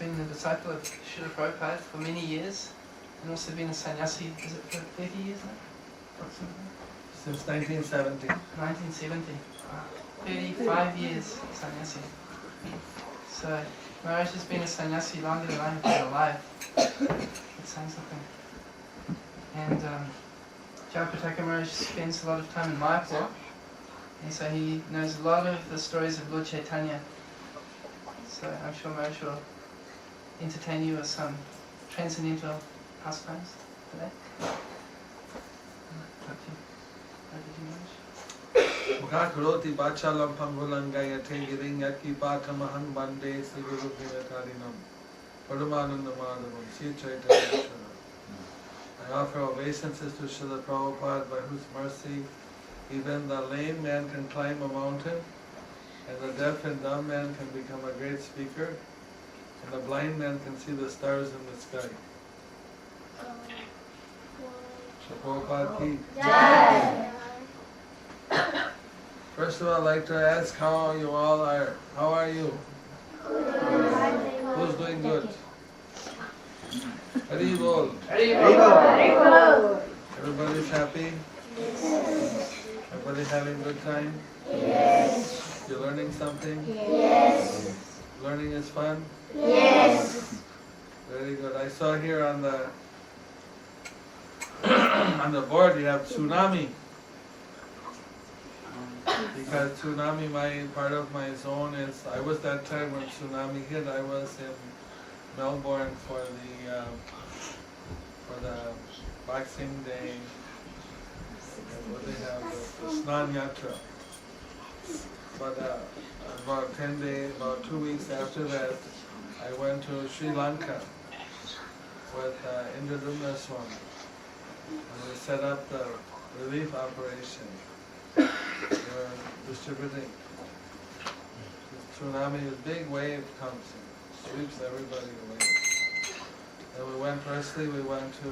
been a disciple of Srila Prabhupada for many years, and also been a sannyasi, is it for 30 years now? Approximately? Since 1970. 1970. 35 years sannyasi. So, Maharaj has been a sannyasi longer than I have been alive. That's saying something. And Jayapataka Maharaj spends a lot of time in Mayapur, and so he knows a lot of the stories of Lord Chaitanya. So I'm sure Maharaj will entertain you with some transcendental pastimes today. Mukhakaroti bachalam pangulangayate girinyaki patamaham bande siguru vinatarinam Paramanandamadhavam Sri Chaitanya. I offer obeisances to Srila Prabhupada, by whose mercy even the lame man can climb a mountain, and the deaf and dumb man can become a great speaker, and the blind man can see the stars in the sky. Srila Prabhupada ki Jai. First of all, I'd like to ask how you all are. How are you? Who's doing good? Hari Bol. Everybody's happy? Yes. Everybody having a good time? Yes. You're learning something? Yes. Learning is fun? Yes. Very good. I saw here on the on the board you have tsunami. Because tsunami, part of my zone is, I was that time when tsunami hit, I was in Melbourne for the Boxing Day, what they have, the Snan Yatra. But about 2 weeks after that, I went to Sri Lanka with Indradumna Swami, and we set up the relief operation. We're distributing. This tsunami, a big wave comes and sweeps everybody away. And we went to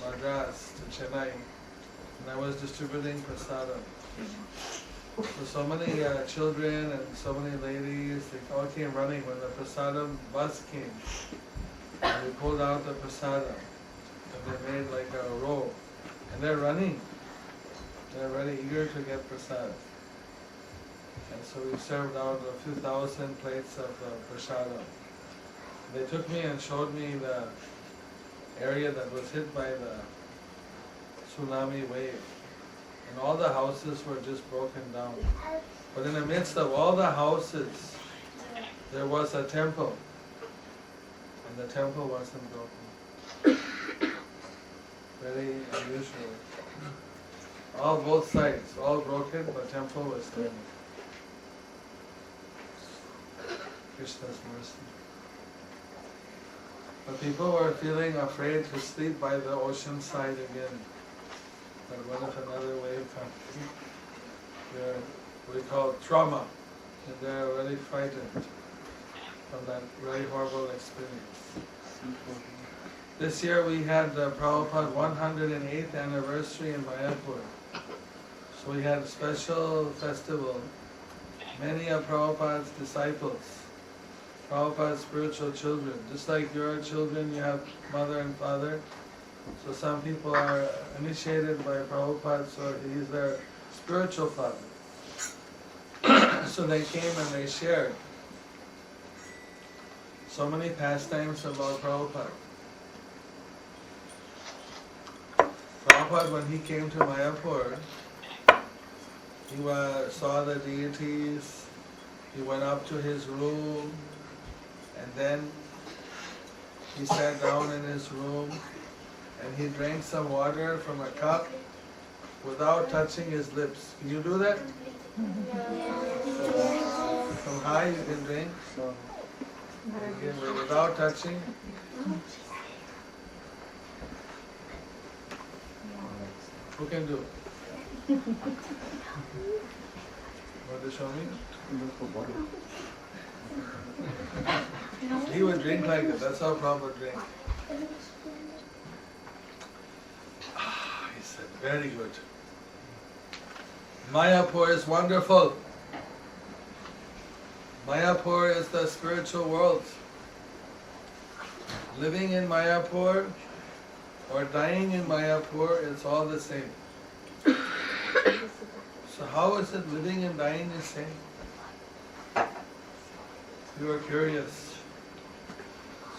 Madras, to Chennai, and I was distributing prasadam. So many children and so many ladies, they all came running when the prasadam bus came. And we pulled out the prasadam, and they made like a row, and they're running. They're very eager to get prasad. And so we served out a few thousand plates of prasadam. They took me and showed me the area that was hit by the tsunami wave. And all the houses were just broken down. But in the midst of all the houses, there was a temple. And the temple wasn't broken. Very unusual. Both sides, all broken, but temple was standing. Krishna's mercy. But people were feeling afraid to sleep by the ocean side again. But what if another wave comes? We call trauma, and they're really frightened from that very horrible experience. This year we had Prabhupada's 108th anniversary in Mayapur. So we had a special festival. Many of Prabhupada's disciples, Prabhupada's spiritual children, just like your children, you have mother and father. So some people are initiated by Prabhupada, so he's their spiritual father. So they came and they shared so many pastimes about Prabhupada. Prabhupada, when he came to Mayapur, he saw the deities, he went up to his room, and then he sat down in his room and he drank some water from a cup without touching his lips. Can you do that? From high you can drink? Without touching? Who can do? Want to show me? He would drink like that. That's how Prabhupada drank. He said, very good. Mayapur is wonderful. Mayapur is the spiritual world. living in Mayapur or dying in Mayapur, it's all the same. So how is it living and dying the same? You are curious.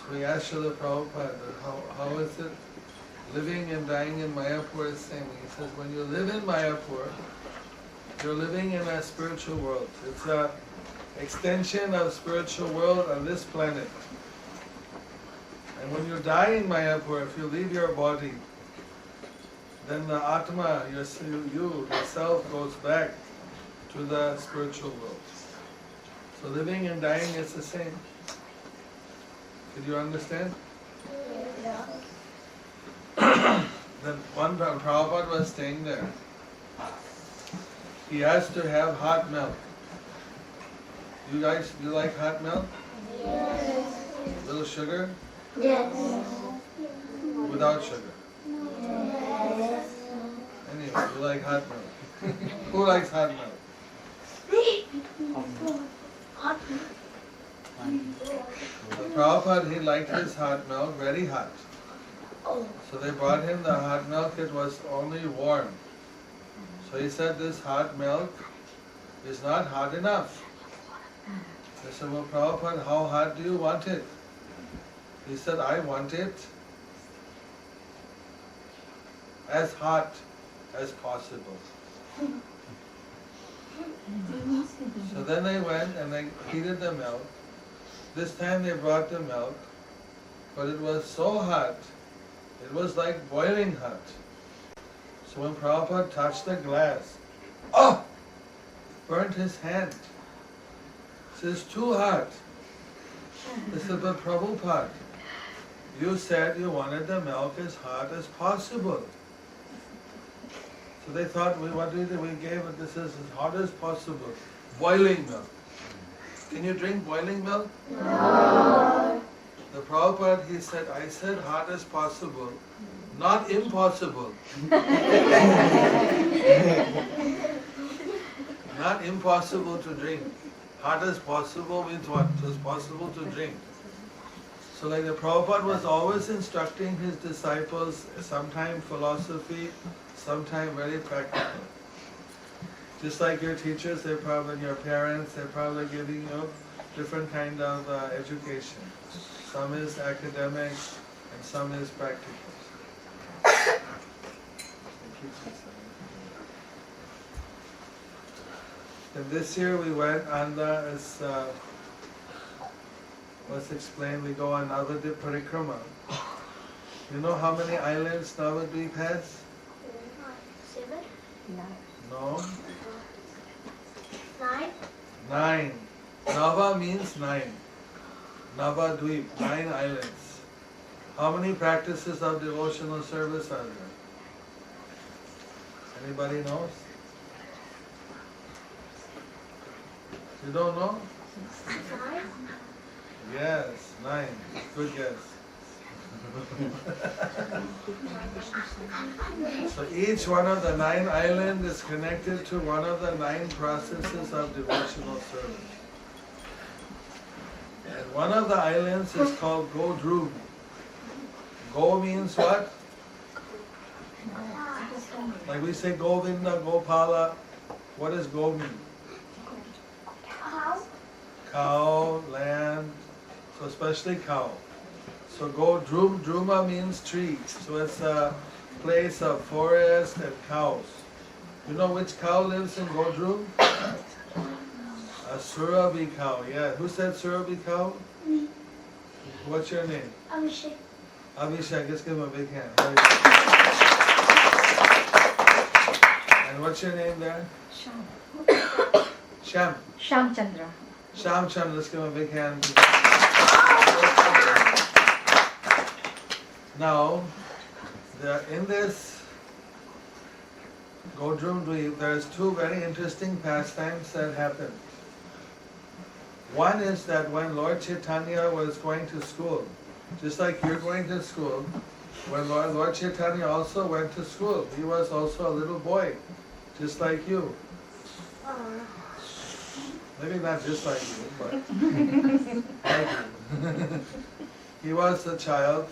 So we asked Srila Prabhupada, how is it living and dying in Mayapur is the same? He says, when you live in Mayapur, you're living in a spiritual world. It's an extension of spiritual world on this planet. And when you die in Mayapur, if you leave your body, then the Atma, you yourself, goes back to the spiritual world. So living and dying is the same. Did you understand? Then one time Prabhupada was staying there. He asked to have hot milk. You guys, you like hot milk? Yes. Little sugar? Yes. Without sugar? Yes. Anyway, you like hot milk. Who likes hot milk? So Prabhupada, he liked his hot milk very hot. So they brought him the hot milk, it was only warm. So he said, this hot milk is not hot enough. They said, well Prabhupada, how hot do you want it? He said, I want it as hot as possible. So then they went and they heated the milk. This time they brought the milk, but it was so hot, it was like boiling hot. So when Prabhupada touched the glass, oh! Burnt his hand. He says, too hot. They said, but Prabhupada, you said you wanted the milk as hot as possible. So they thought, what we did, we gave it, this is as hot as possible. Boiling milk. Can you drink boiling milk? No. The Prabhupada, he said, I said hot as possible, not impossible. Not impossible to drink. Hot as possible means what? It was possible to drink. So like the Prabhupada was always instructing his disciples, sometime philosophy, sometime very practical. Just like your teachers, they're probably, your parents, they're probably giving you different kind of education. Some is academic and some is practical. And this year we went on the, as was explained, we go on Navadvip Parikrama. You know how many islands Navadvip has? 7. No? 9. 9. Nava means 9. Navadvip, 9 islands. How many practices of devotional service are there? Anybody knows? You don't know? 5. Yes, 9. Good guess. So each one of the 9 islands is connected to one of the 9 processes of devotional service. And one of the islands is called Godrum. Go means what? Like we say Govinda, Gopala. What does Go mean? Cow. Cow, land, so especially cow. So Godrum, Druma means tree. So it's a place of forest and cows. You know which cow lives in Godrum? A Surabhi cow, yeah. Who said Surabhi cow? Me. What's your name? Abhishek. Abhishek, let's give him a big hand. And what's your name there? Sham. Sham Chandra. Sham Chandra, let's give him a big hand. Now, in this Godrum Dweep, there's 2 very interesting pastimes that happen. One is that when Lord Chaitanya was going to school, just like you're going to school, when Lord Chaitanya also went to school, he was also a little boy, just like you. Maybe not just like you, but like you. he was a child.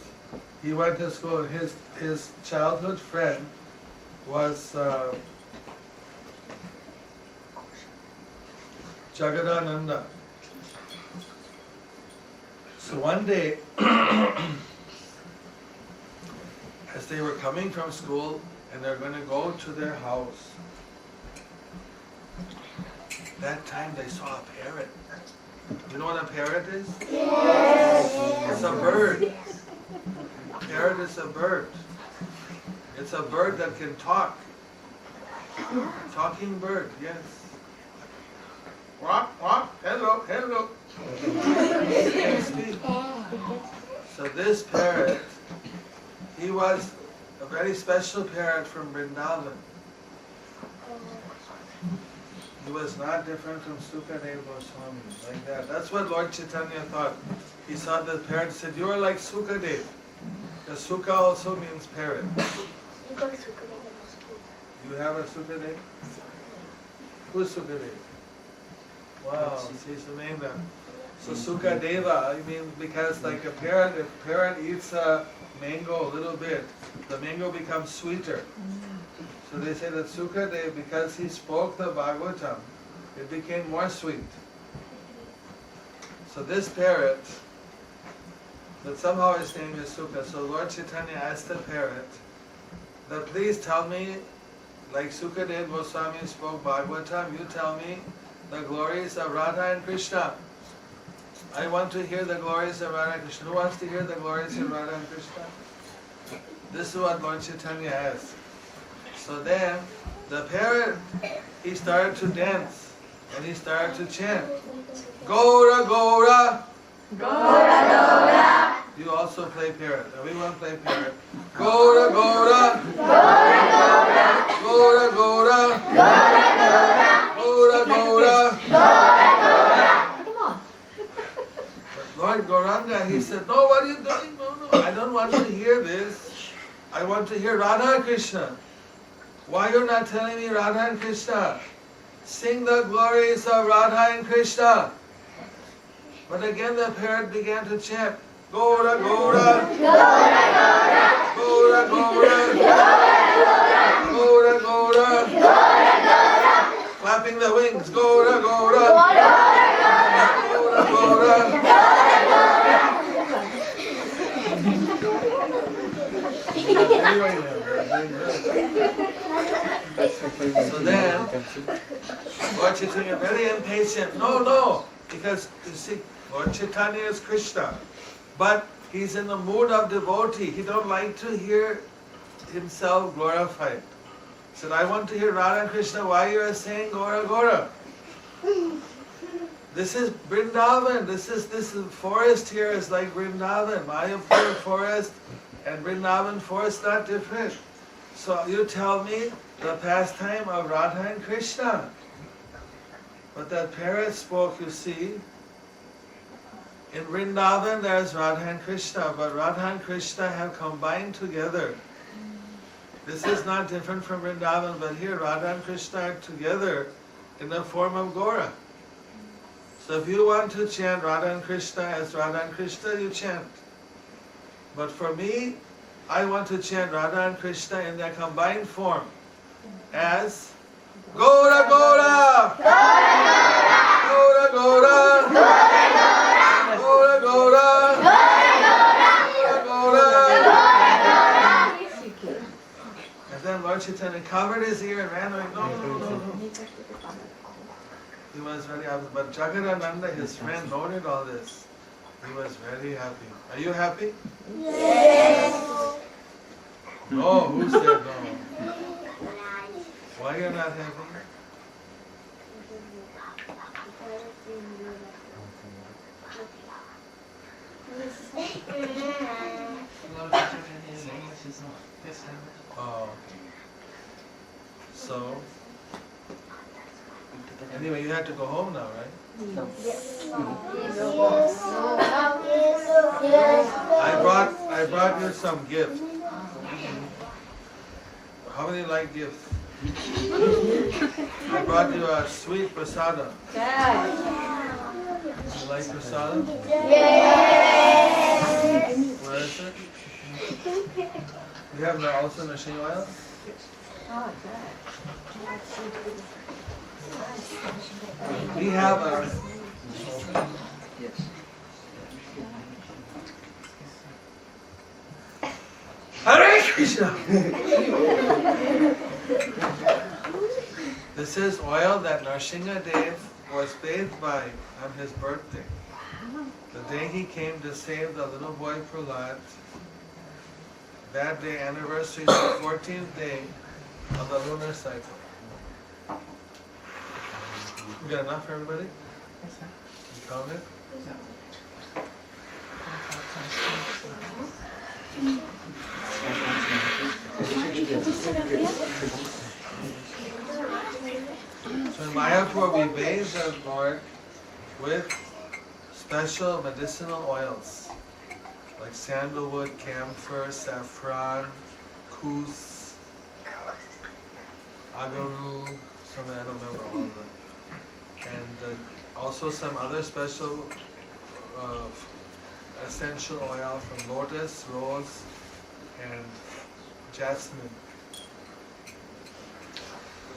He went to school. His childhood friend was Jagadananda. So one day, as they were coming from school and they're going to go to their house, that time they saw a parrot. You know what a parrot is? Yes. It's a bird. A parrot is a bird. It's a bird that can talk. Talking bird, yes. Walk, walk, hello, hello. It can speak. So this parrot, he was a very special parrot from Vrindavan. He was not different from Sukadeva Goswami, like that. That's what Lord Chaitanya thought. He saw the parrot and said, you are like Sukadeva. The Sukha also means parrot. You have a Sukadeva? Who's Sukadeva? Wow, she's the name then. So Sukadeva, I mean, because like a parrot, if a parrot eats a mango a little bit, the mango becomes sweeter. So they say that Sukadeva, because he spoke the Bhagavatam, it became more sweet. So this parrot, but somehow his name is Sukha. So Lord Chaitanya asked the parrot that please tell me, like Sukadeva Goswami spoke Bhagavatam, you tell me the glories of Radha and Krishna. I want to hear the glories of Radha and Krishna. Who wants to hear the glories of Radha and Krishna? This is what Lord Chaitanya asked. So then, the parrot, he started to dance and he started to chant. Gaura, Gaura. Gaura, Gaura. You also play parrot. Everyone play parrot. Gaura, Gaura. Gaura, Gaura. Gaura, Gaura. Gaura, Gaura. Gaura, Gaura. Gaura, Gaura. Come on. But Lord Gauranga, he said, no, what are you doing? No, I don't want to hear this. I want to hear Radha and Krishna. Why you're not telling me Radha and Krishna? Sing the glories of Radha and Krishna. But again the parrot began to chant, Gaura, Gaura, Gaura, Gaura, Gaura, Gaura, Gaura, Gaura, clapping the wings, Gaura, Gaura, Gaura, Gaura. So then, Lord Chaitanya very impatient. No, because you see, Lord Chaitanya is Krishna, but he's in the mood of devotee. He don't like to hear himself glorified. He said, I want to hear Radha and Krishna. Why you are saying Gaura, Gaura? This is Vrindavan. This forest here is like Vrindavan. Mayapur forest and Vrindavan forest not different. So you tell me the pastime of Radha and Krishna. But that parrot spoke, you see, in Vrindavan there's Radha and Krishna, but Radha and Krishna have combined together. This is not different from Vrindavan, but here Radha and Krishna are together in the form of Gaura. So if you want to chant Radha and Krishna as Radha and Krishna, you chant. But for me, I want to chant Radha and Krishna in their combined form as Gaura, Gaura, Gaura, Gaura, Gaura, Gaura, Gaura. And then Lord Chaitanya covered his ear and ran away. No. He was very happy. But Jagadananda, his friend, noted all this. He was very happy. Are you happy? Yes. No, who said no? Why you're not happy? Lord Chaitanya's English is not this language. Oh. So, anyway, you have to go home now, right? I brought you some gifts. How many like gifts? I brought you a sweet prasada. You like prasada? Yes. sister? We have also Nashing oil? We have our... Yes. Hare Krishna! This is oil that Nrsimha Dev was bathed by on his birthday. The day he came to save the little boy Prahlad. That day anniversary is the 14th day of the lunar cycle. You got enough for everybody? Yes, sir. You count it? So in Mayapur we bathe the Lord with special medicinal oils like sandalwood, camphor, saffron, koos, agaru, some I don't remember all of them. And also some other special essential oil from lotus, rose, and jasmine.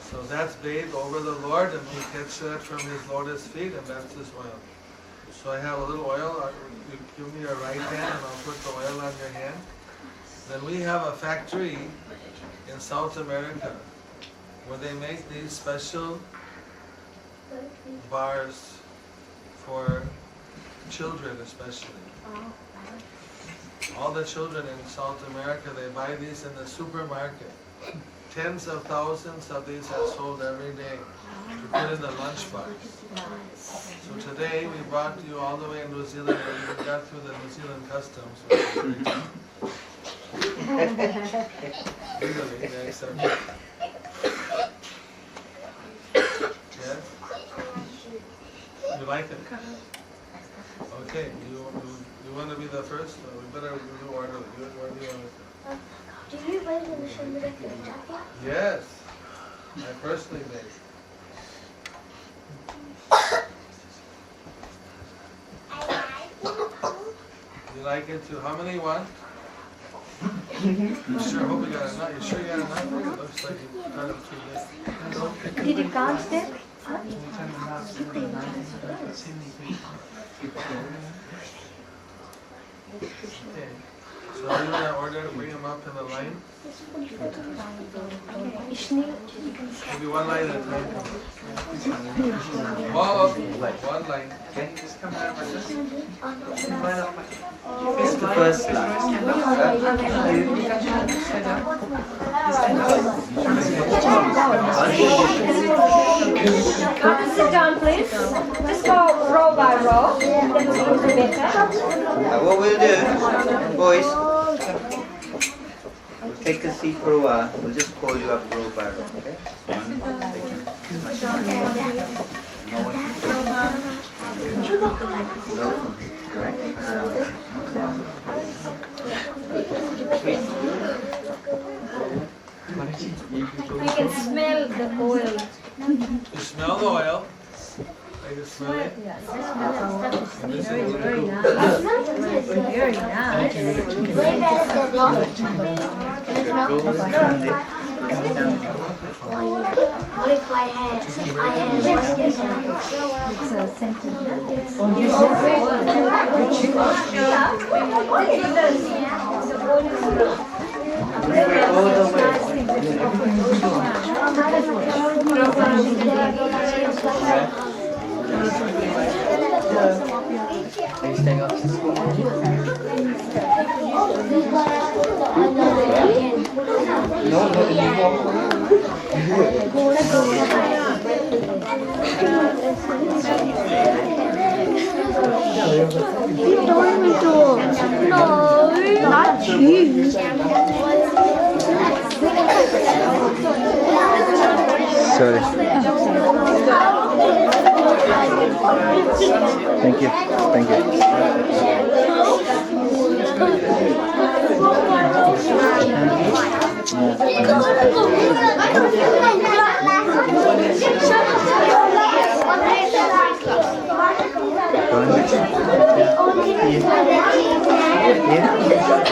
So that's bathed over the Lord, and he gets that from his lotus feet, and that's his oil. So I have a little oil. You give me your right hand, and I'll put the oil on your hand. Then we have a factory in South America where they make these special bars for children, especially. All the children in South America, they buy these in the supermarket. Tens of thousands of these are sold every day to put in the lunchbox. So today we brought you all the way in New Zealand, and we got through the New Zealand customs. Legally, they accept it. Yes? You like it? Okay, you want to be the first? We better do order. Where do you want to go? Do you write in the Shamira Japa? Yes, I personally made. You like it too? How many you want? You sure? Hope you got enough. You sure you got enough? It looks like you got it too big. Did you count them? Okay. So are you going to order to bring them up in the line? Maybe one line at a time. Whoa, one line. Can you just come down like this? Line up like It's the first line. Sit down, please. Just go row by row. Then we'll do better. What we'll do, boys, we'll take a seat for a while. We'll just call you up row by row, okay? One, no one. No, correct. I can smell the oil. You smell the oil? I can smell it. And this is really cool. Very nice. What if I had Are you staying up to school? No, you walk away. No, not you. Sorry. Thank you. Thank you. Yeah.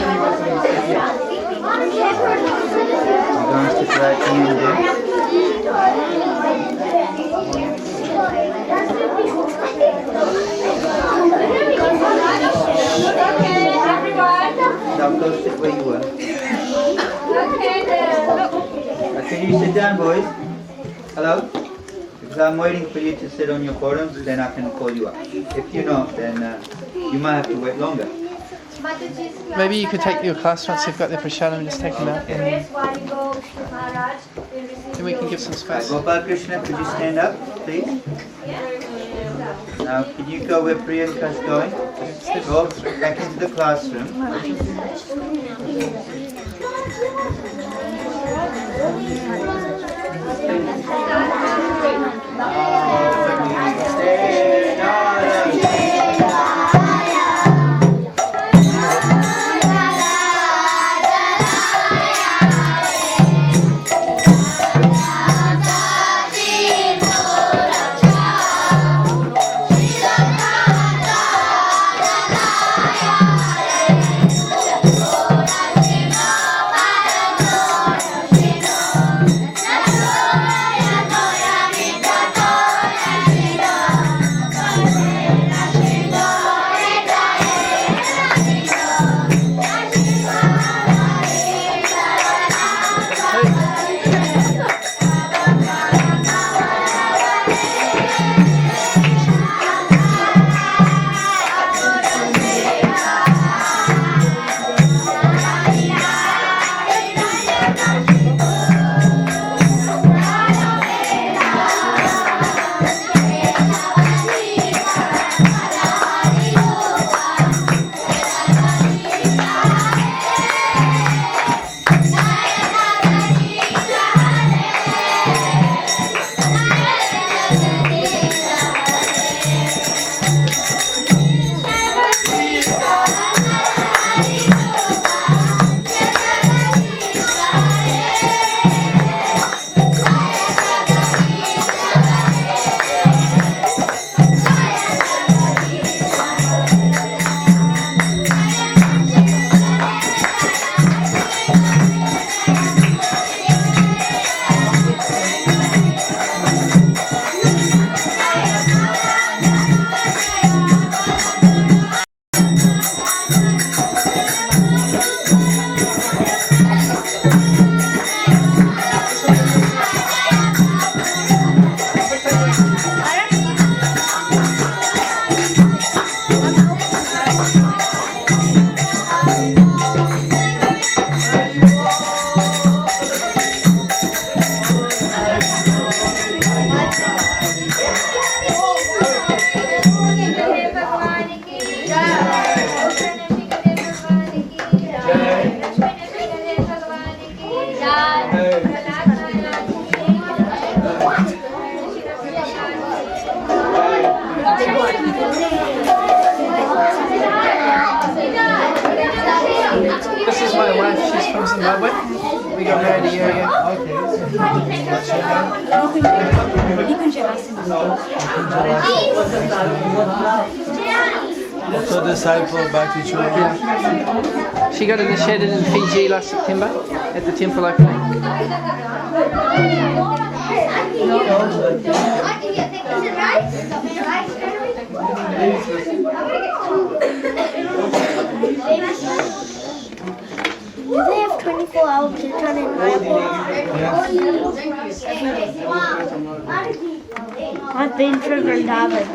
you sit down, boys? Hello? Because I'm waiting for you to sit on your bottoms, then I can call you up. If you're not, then you might have to wait longer. Maybe you could take your class once you've got their prasadam and just take them out. And then we can give some space. Gopal Krishna, could you stand up, please? Now, can you go where Priyanka's going? Go back into the classroom. This is my wife, she's from Zimbabwe. We got married a year ago. So disciple Bhakti Chudra. She got initiated in Fiji last September at the temple opening. Do they have 24 hours to turn in Bible? I've been to Vrindavan.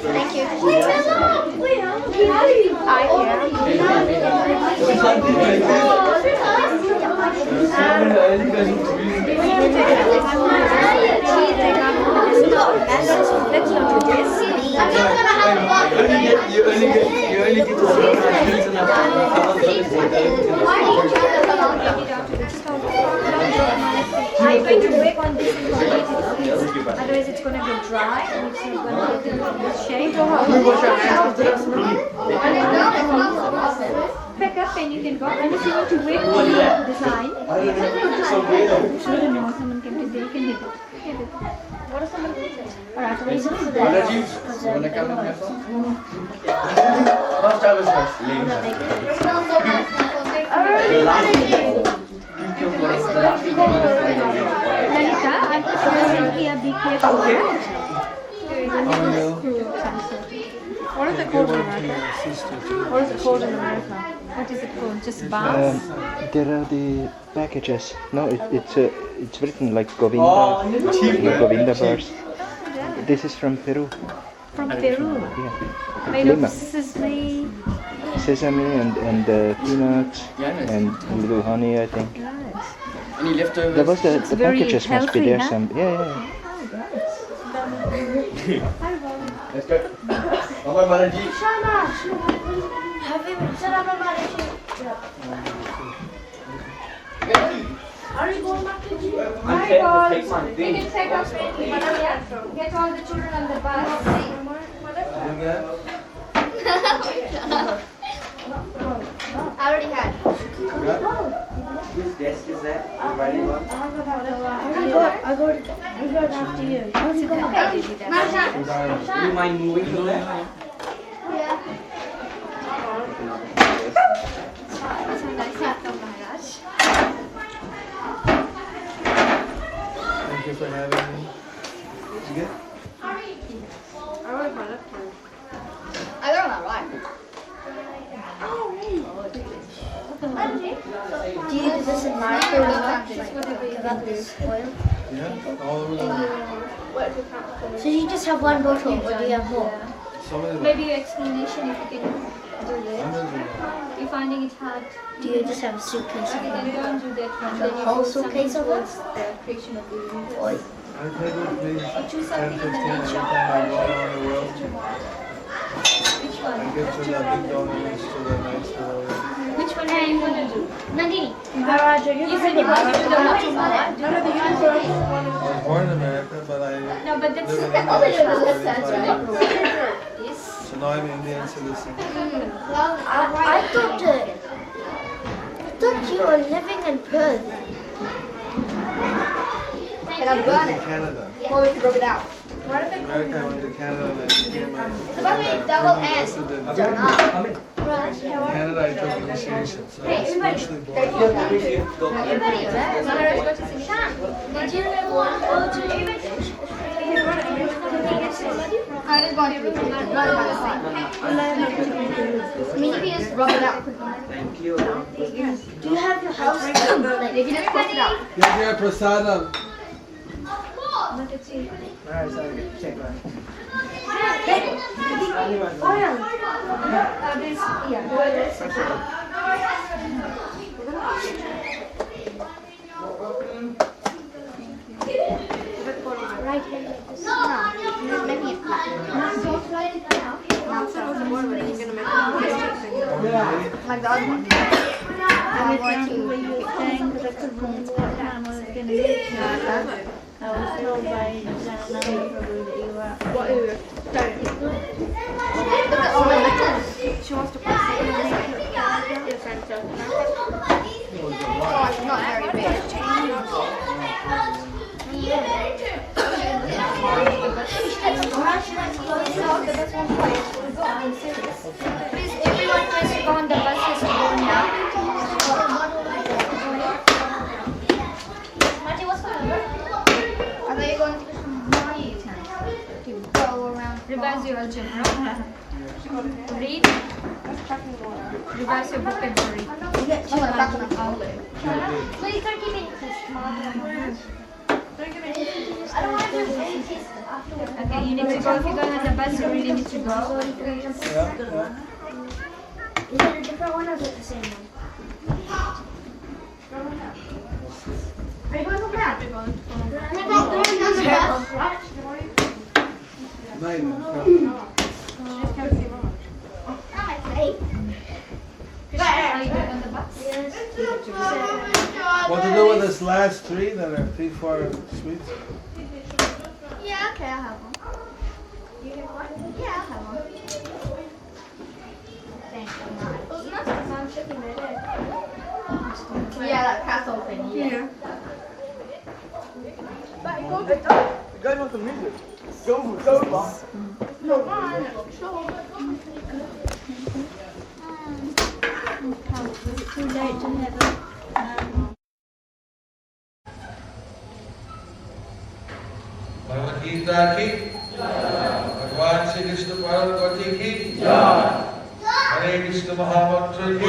Thank you. Let's not do this. You only get to I'm going to work on this completely. Otherwise it's going to get dry and it's not going to get in shape. Pick up and you can go. And if you want to work on the design, someone came today, you can hit it. What is someone doing? Alright, reason for that. Lalita, I'm here, be careful. There is a little screw of some sort. What is it? called in one to America? your sister too. What is it called in America? What is it called? Just bars? There are the packages. No, it's written like Govinda. Govinda bars. This is from Peru. From Peru. Yeah. Made Lima. of Sesame and peanuts and a little honey, I think. Nice. Any leftovers? There was the very packages must be healthy, there huh? some. Yeah. Let's go. Bye-bye, Manaji. Have you said I'm a manager? Are you going back to the gym? I'm taking to take my You thing. can take us get all the children on the bus. I already had. Whose desk is that? The writing one? I got it after you. Do you mind moving to there? Thank you for having me. You good? I got my right. Do you use this in my about this oil? Yeah, all over the world. So you just have one bottle, or do you have more? Some of them. Maybe your explanation if you can do this. You're finding it hard. Do you just have a suitcase of Then it? don't do that one. The Then you whole do something suitcase of it? towards the creation of the Oil. I take with me 10, 15 something in the every nature. time I go around the world. Which I one? get to the big donuts, to the nice little... Which one are you going to do? Nandini, Maharaja, you You said you want to do the which one? I was born in America, but I No, but that's live in India for 45 years. yes. So now I'm Indian citizen. I thought you were living in Perth. I went to Canada. Well, we can rub it out. America, I went to Canada and I became a... double I S. also did... Canada, I took initiation, so I was spiritually born. Did you want to go to I just want to read it. Not about the same. I mean, you can just rub it out. Thank you. Do you have your house? Like, you can just push it out. Get your prasadam. Alright, sorry. Check that. Right here like this. No, making it flat. Like the other one. I'm going to I was told by Jana Prabhu that you were. Look at all my letters. She wants to put it in Oh, it's not very big. Please, everyone has to go on the bus has to go now. Marty, what's the number? Are they going to get some money to go around? Revise your algebra. Read. Revise your vocabulary. Please don't give me this. I don't want to do anything afterwards. Okay, you need to go. If you're going on the bus, you really need to go. Yeah. Is it a different one or is it the same one? Are you going over there? Are you going on the bus? What to do with this last three that are 3, 4 sweets? Yeah, okay, I'll have one. You have one? Yeah, I'll have one. Thanks. Well, it's not the mom's chicken right there. Yeah, that castle thing, yeah. You guys want some music? Go. No, mine. It's too late to have Bhagavad-gītā ki, Bhagwan Shri Krishna Parvati ki, Krishna Mahabhakta ki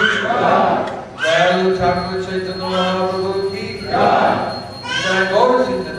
Jai Thakur Chaitanya Mahaprabhu ki Jai Gaur Chaitanya.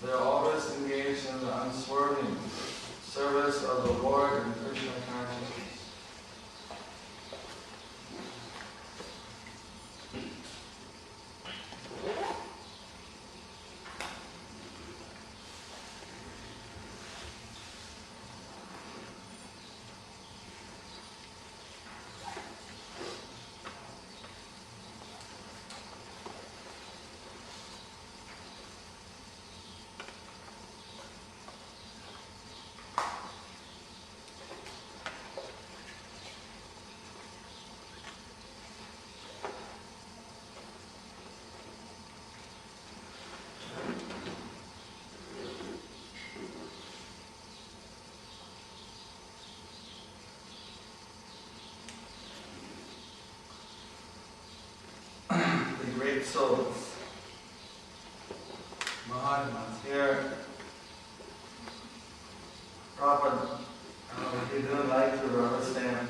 They're always engaged in the unswerving service of the Lord and Krishna consciousness. Great souls, Mahatmas. Here, Prabhupada, he didn't like to rubber stamp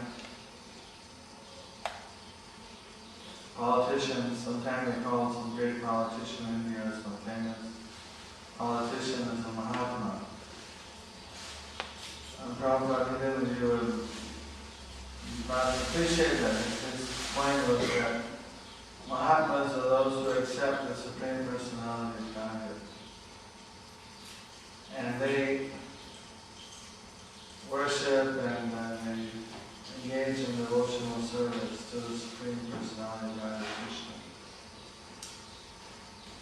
politicians. Sometimes they call some great politician in here, some famous politician as a Mahatma. And Prabhupada, he didn't, he would not appreciate that. His point was that Mahatmas are those who accept the Supreme Personality of Godhead. And they worship and they engage in devotional service to the Supreme Personality of Godhead Krishna.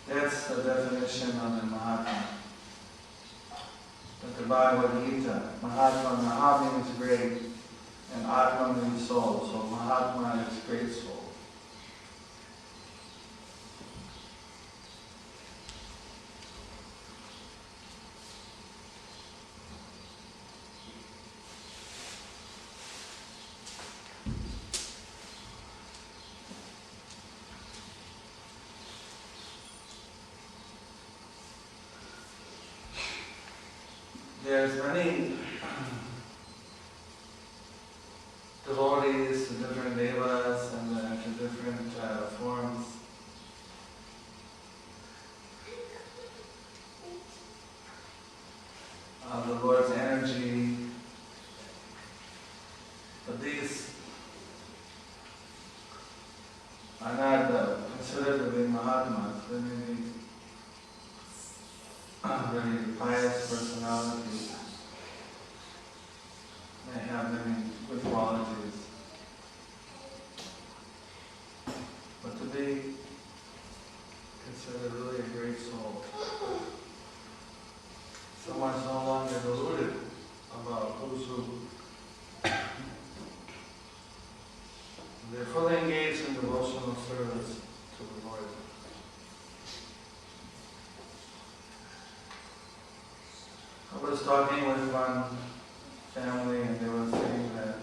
That's the definition of a Mahatma. But the Bhagavad-gītā, Mahatma, Maha means great, and Atma means soul. So Mahatma is great soul. There's many devotees to different devas and to different forms. Of the Lord's energy. But these are not considered to be Mahatmas. They may be very pious personalities, may have many good qualities. But to be considered really a great soul, someone's no longer deluded about who's who. They're fully engaged in devotional service to the Lord. I was talking with one family and they were saying that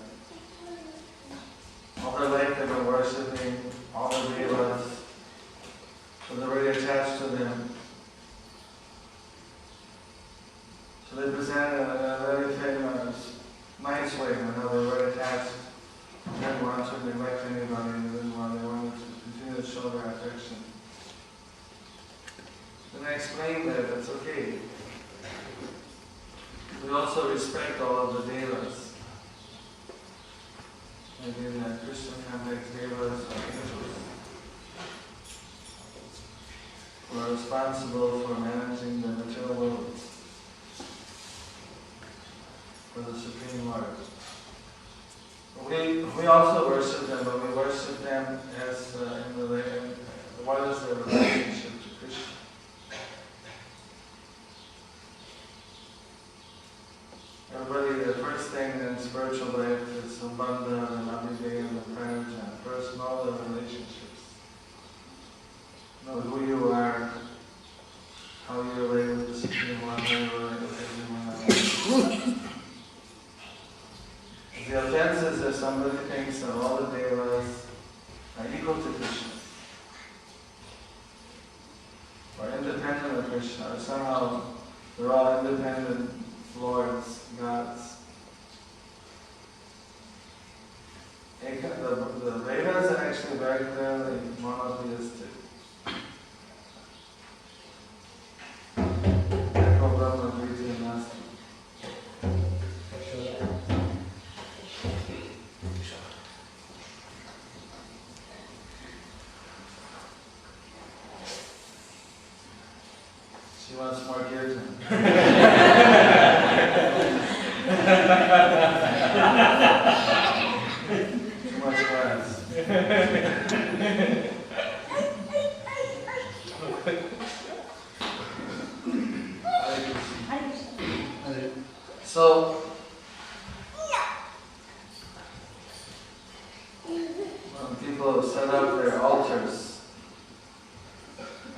all their life they were worshipping all the devas, so they were really attached to them. So they presented in a very famous, nice way, how they were attached. They didn't want to neglect anybody, they wanted to continue to show their affection. Then I explained that it's okay. We also respect all of the devas. Maybe in the Christian context, devas are angels who are responsible for managing the material world for the Supreme Lord. We also worship them, but we worship them as what is their relationship to Krishna. Everybody, the first thing in spiritual life is Sambandha and Abhidheya and Pranaja. First, know the relationships. Know who you are, how you relate with the Supreme Lord, how you relate with everyone else. The offense is that somebody thinks that all the devas are equal to Krishna, or independent of Krishna, or somehow they're all independent lords, gods. The Vedas are actually very clearly monotheistic. Too much glass. So, when people set up their altars,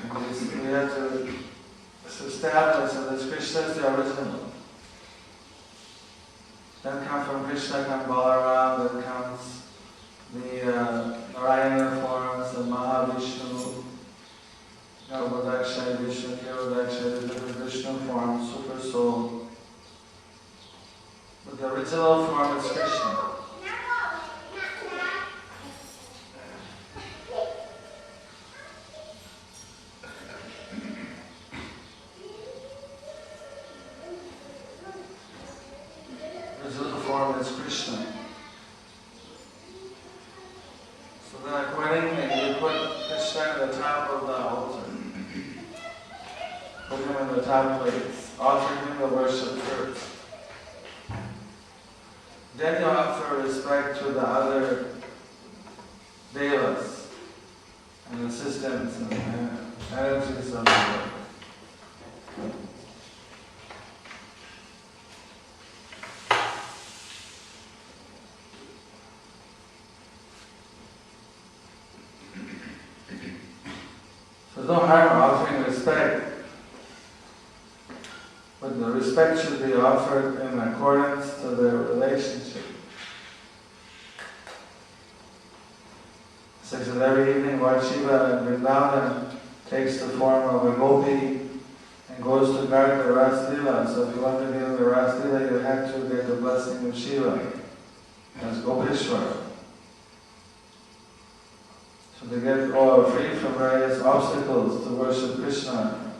we have to establish that this Krishna is the original. Then come from Krishna, come Balaram, then comes the Narayana forms, the Mahavishnu, Garbhodakshay, Vishnu, Kirodakshay, the different Vishnu forms, Super Soul. But the original form is Krishna. Original form is Krishna. So then accordingly, you put Krishna at the top of the altar. Put him in the top place. Offer him the worship first. Then you offer respect to the other devas and assistants and energies of the world. So no harm offering respect, but the respect should be offered in accordance to their relationship. Such that every evening Lord Shiva in Vrindavan takes the form of a gopi and goes to guard the Ras Lila. So if you want to be in the Ras Lila, you have to get the blessing of Shiva as Gopeshwar. So to get free from various obstacles to worship Krishna,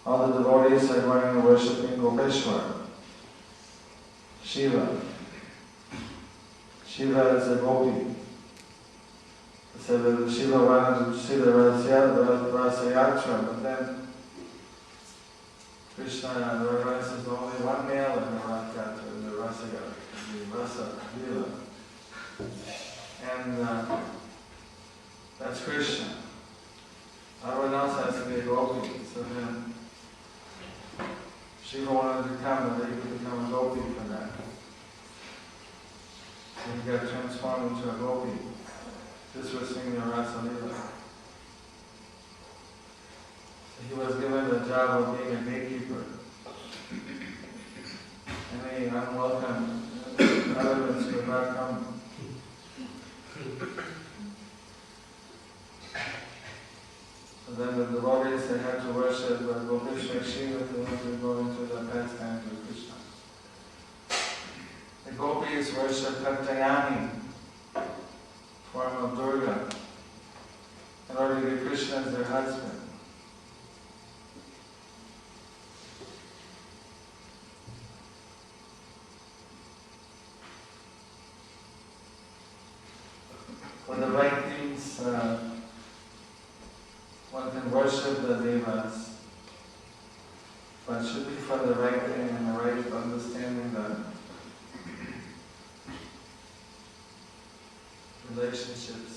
all the devotees are going and worshipping Gopeshwar, Shiva. Shiva is a gopi. So that Shiva wanted to see the Rasayatra, but then Krishna realizes only one male in the Rasayatra, the Rasayatra, the Rasa Lila. And that's Krishna. Everyone else has to be a gopi. So then Shiva wanted to come, but he could become a gopi for that. So he got transformed into a gopi. This was singing the Rasa Lila. So he was given the job of being a gatekeeper. Any unwelcome elements could not come. So then the devotees, they had to worship Gopeshwar Shiva to want to go into the pastime of Krishna. The gopis worship Katyayani, form of Durga, in order to get Krishna as their husband. When the right things, one can worship the devas, but it should be for the right thing and the right understanding that relationships.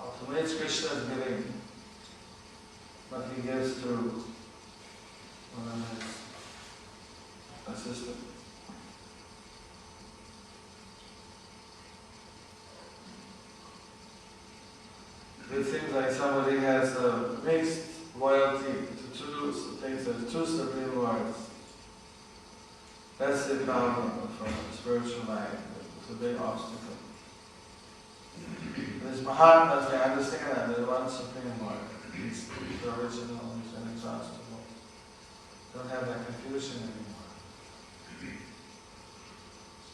Ultimately, it's Krishna's giving, but he gives through one of his assistants. It seems like somebody has a mixed loyalty to two things, as two supreme lords. That's the problem for a spiritual life. It's a big obstacle. These Mahatmas, they understand that there's one supreme lord. He's the original, he's inexhaustible. Don't have that confusion anymore.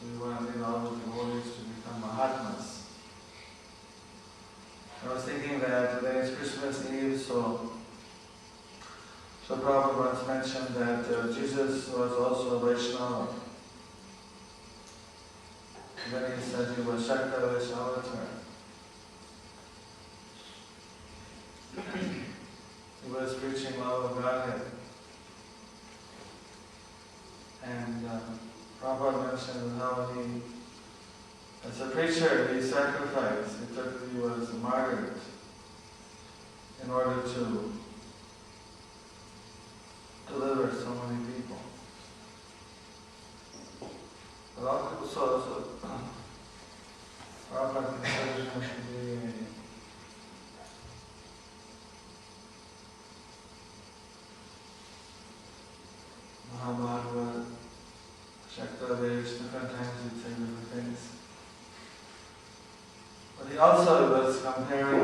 So we want to get all the devotees to become Mahatmas. I was thinking that today is Christmas Eve, so Prabhupada once mentioned that Jesus was also a Vaishnava. And then he said he was Shakta Vaishnavatar. He was preaching love of Godhead. And Prabhupada mentioned how he, as a preacher, he sacrificed, he was martyred in order to deliver so many people. But also, Prabhupada considers him to be Bhagavad-gītā, Shaktadesh, different times he'd say different things. But he also was comparing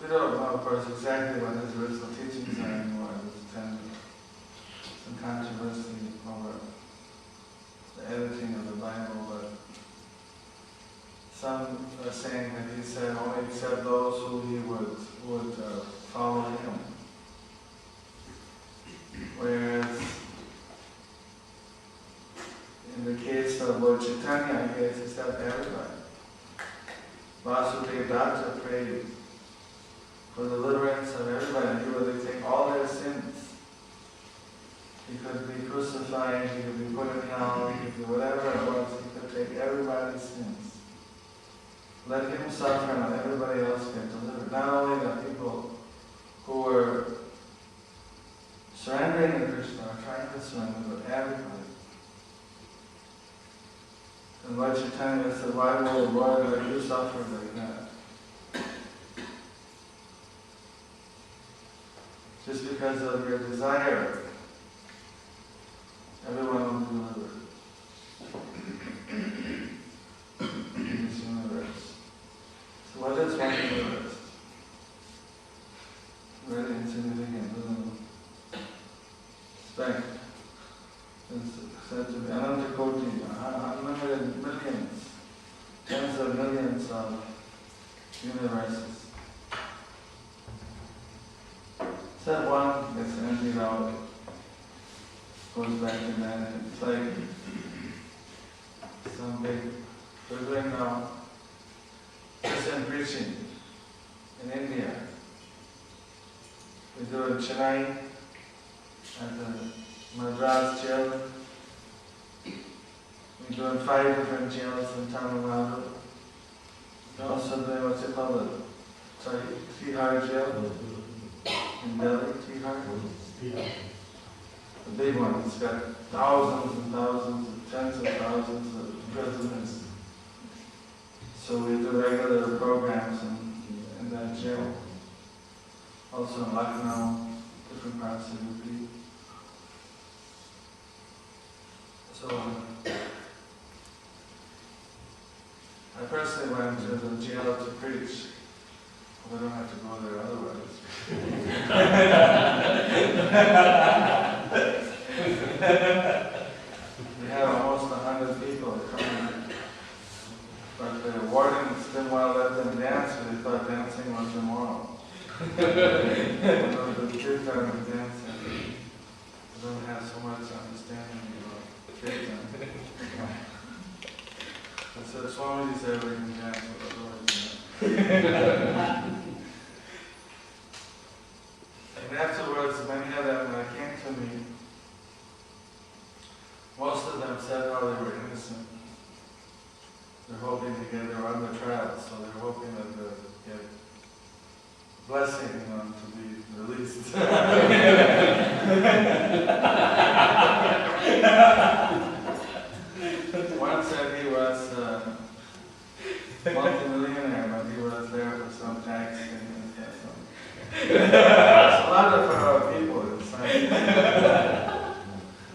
we don't know, of course, exactly what his original teachings are anymore. There's some controversy over the editing of the Bible, but some are saying that he said only accept those who he would follow him. Whereas in the case of Lord Chaitanya, he has accepted everybody. Vasudeva prayed for the deliverance of everybody. He would take all their sins. He could be crucified, he could be put in hell, he could do whatever it was. He could take everybody's sins. Let him suffer and let everybody else get delivered. Not only the people who were surrendering to Krishna, or trying to surrender, but everybody. And Lord Chaitanya said, why will the Lord let you suffer like that? Just because of your desire, everyone will be delivered in this universe. So what is one universe? Very insignificant, little speck. It's said to be Ananta Koti, unlimited millions, tens of millions of universes. Said one gets emptied out, goes back in that. It's like some big, we're doing now Christian preaching in India. We do it in Chennai, at the Madras jail. We do it in 5 different jails in Tamil Nadu. We also do what's it called, Tihar jail in Delhi, Tihar. The big one, it's got thousands and thousands, tens of thousands of prisoners. So we do regular programs in that jail. Also in Lucknow, different parts of UP. So I personally went to the jail to preach. We don't have to go there otherwise. We had almost 100 people coming. But the wardens didn't want to let them dance because they thought dancing was immoral. The kirtan of dancing, they don't have so much understanding about kirtan. I said, Swami said we can dance, but otherwise And afterwards, many of them came to me. Most of them said how they were innocent. They're hoping to get, they're on the trial, so they're hoping that they'll get blessing to be released. One said he was a multi-millionaire, but he was there for some tax thing. There's a lot of people inside.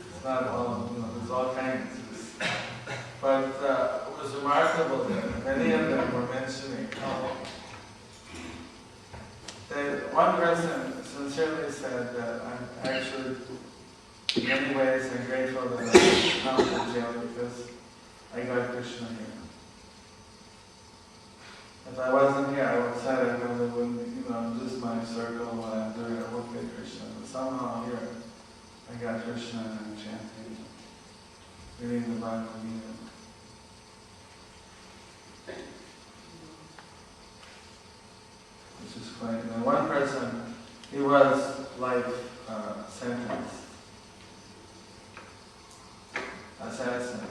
It's not all, there's all kinds. But it was remarkable that many of them were mentioning how one person sincerely said that I'm actually, in many ways, I'm grateful that I come to jail because I got Krishna here. If I wasn't here, I would say I probably wouldn't, just my circle when I'm doing it, I would get Krishna. But somehow here, I got Krishna and I'm chanting, reading the Bhagavad-gītā. explained. And one person, he was life sentenced. Assassin.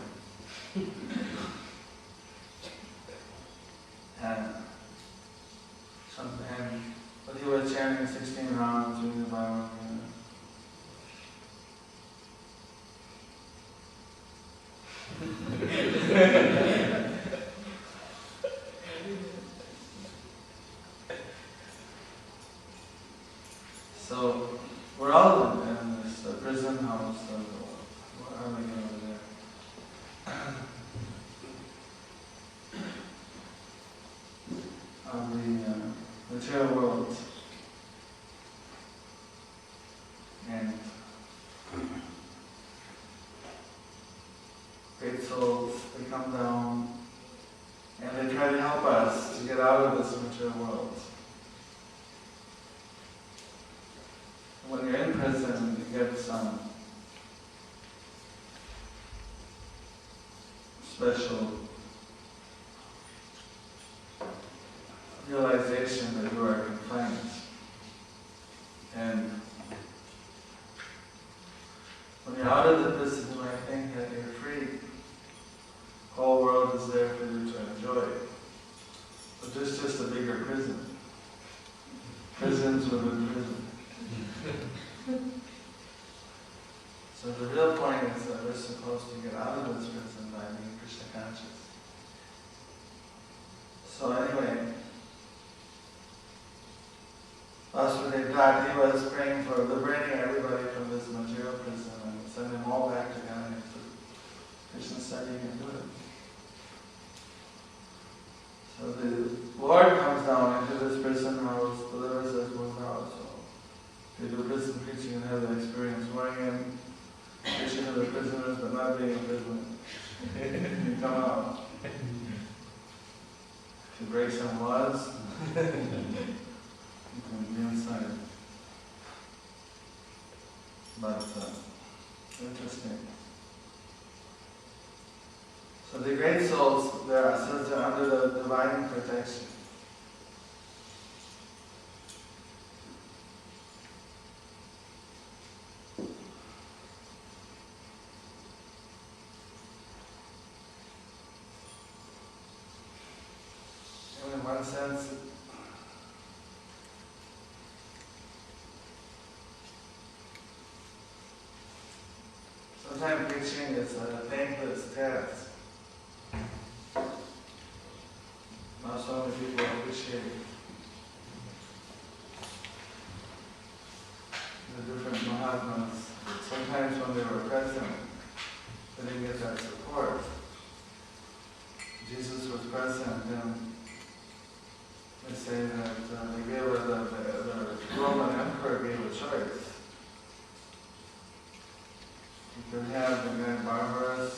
But he was chanting 16 rounds during the Bhagavad-gītā. So we're all in this prison house of what are we over there? Of the material world. And great souls, they come down and they try to help us to get out of this material world. When you're in prison, you get some special realization that you are confined. And when you're out of the prison, you might think that you're free. The whole world is there for you to enjoy. But there's just a bigger prison. Prisons within prison. So the real point is that we're supposed to get out of this prison by being Krishna conscious. So anyway, Vasudeva, he was praying for liberating everybody from this material prison and send them all back to Ghana to Krishna studying and doing. So the Lord comes down into this prison house, delivers us both out. So they do prison preaching and have the experience going in, preaching to the prisoners but not being a prisoner. You come out. If you break some laws, you can be inside. But interesting. So the great souls, they're under the divine protection. And in one sense, sometimes preaching is a thankless task. Not so many people appreciate the different Mahatmas. Sometimes when they were present, they didn't get that support. Jesus was present, and they say that they gave her the Roman emperor gave a choice. You could have the guy Barbarous,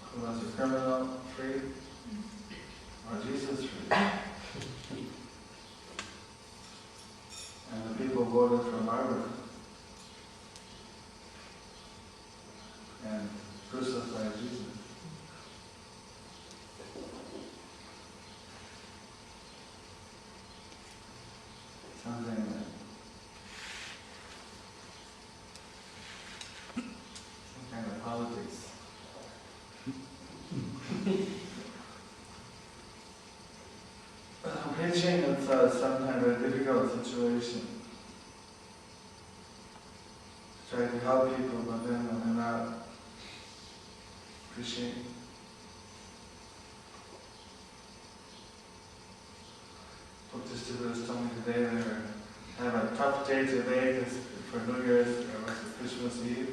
who was a criminal, free, or Jesus free. And the people voted for Barbarous and crucified Jesus. Something that kind of politics. Preaching is sometimes a difficult situation. Try to help people, but then they're not appreciating. Book distributors told me today they have a tough day today for New Year's or Christmas Eve.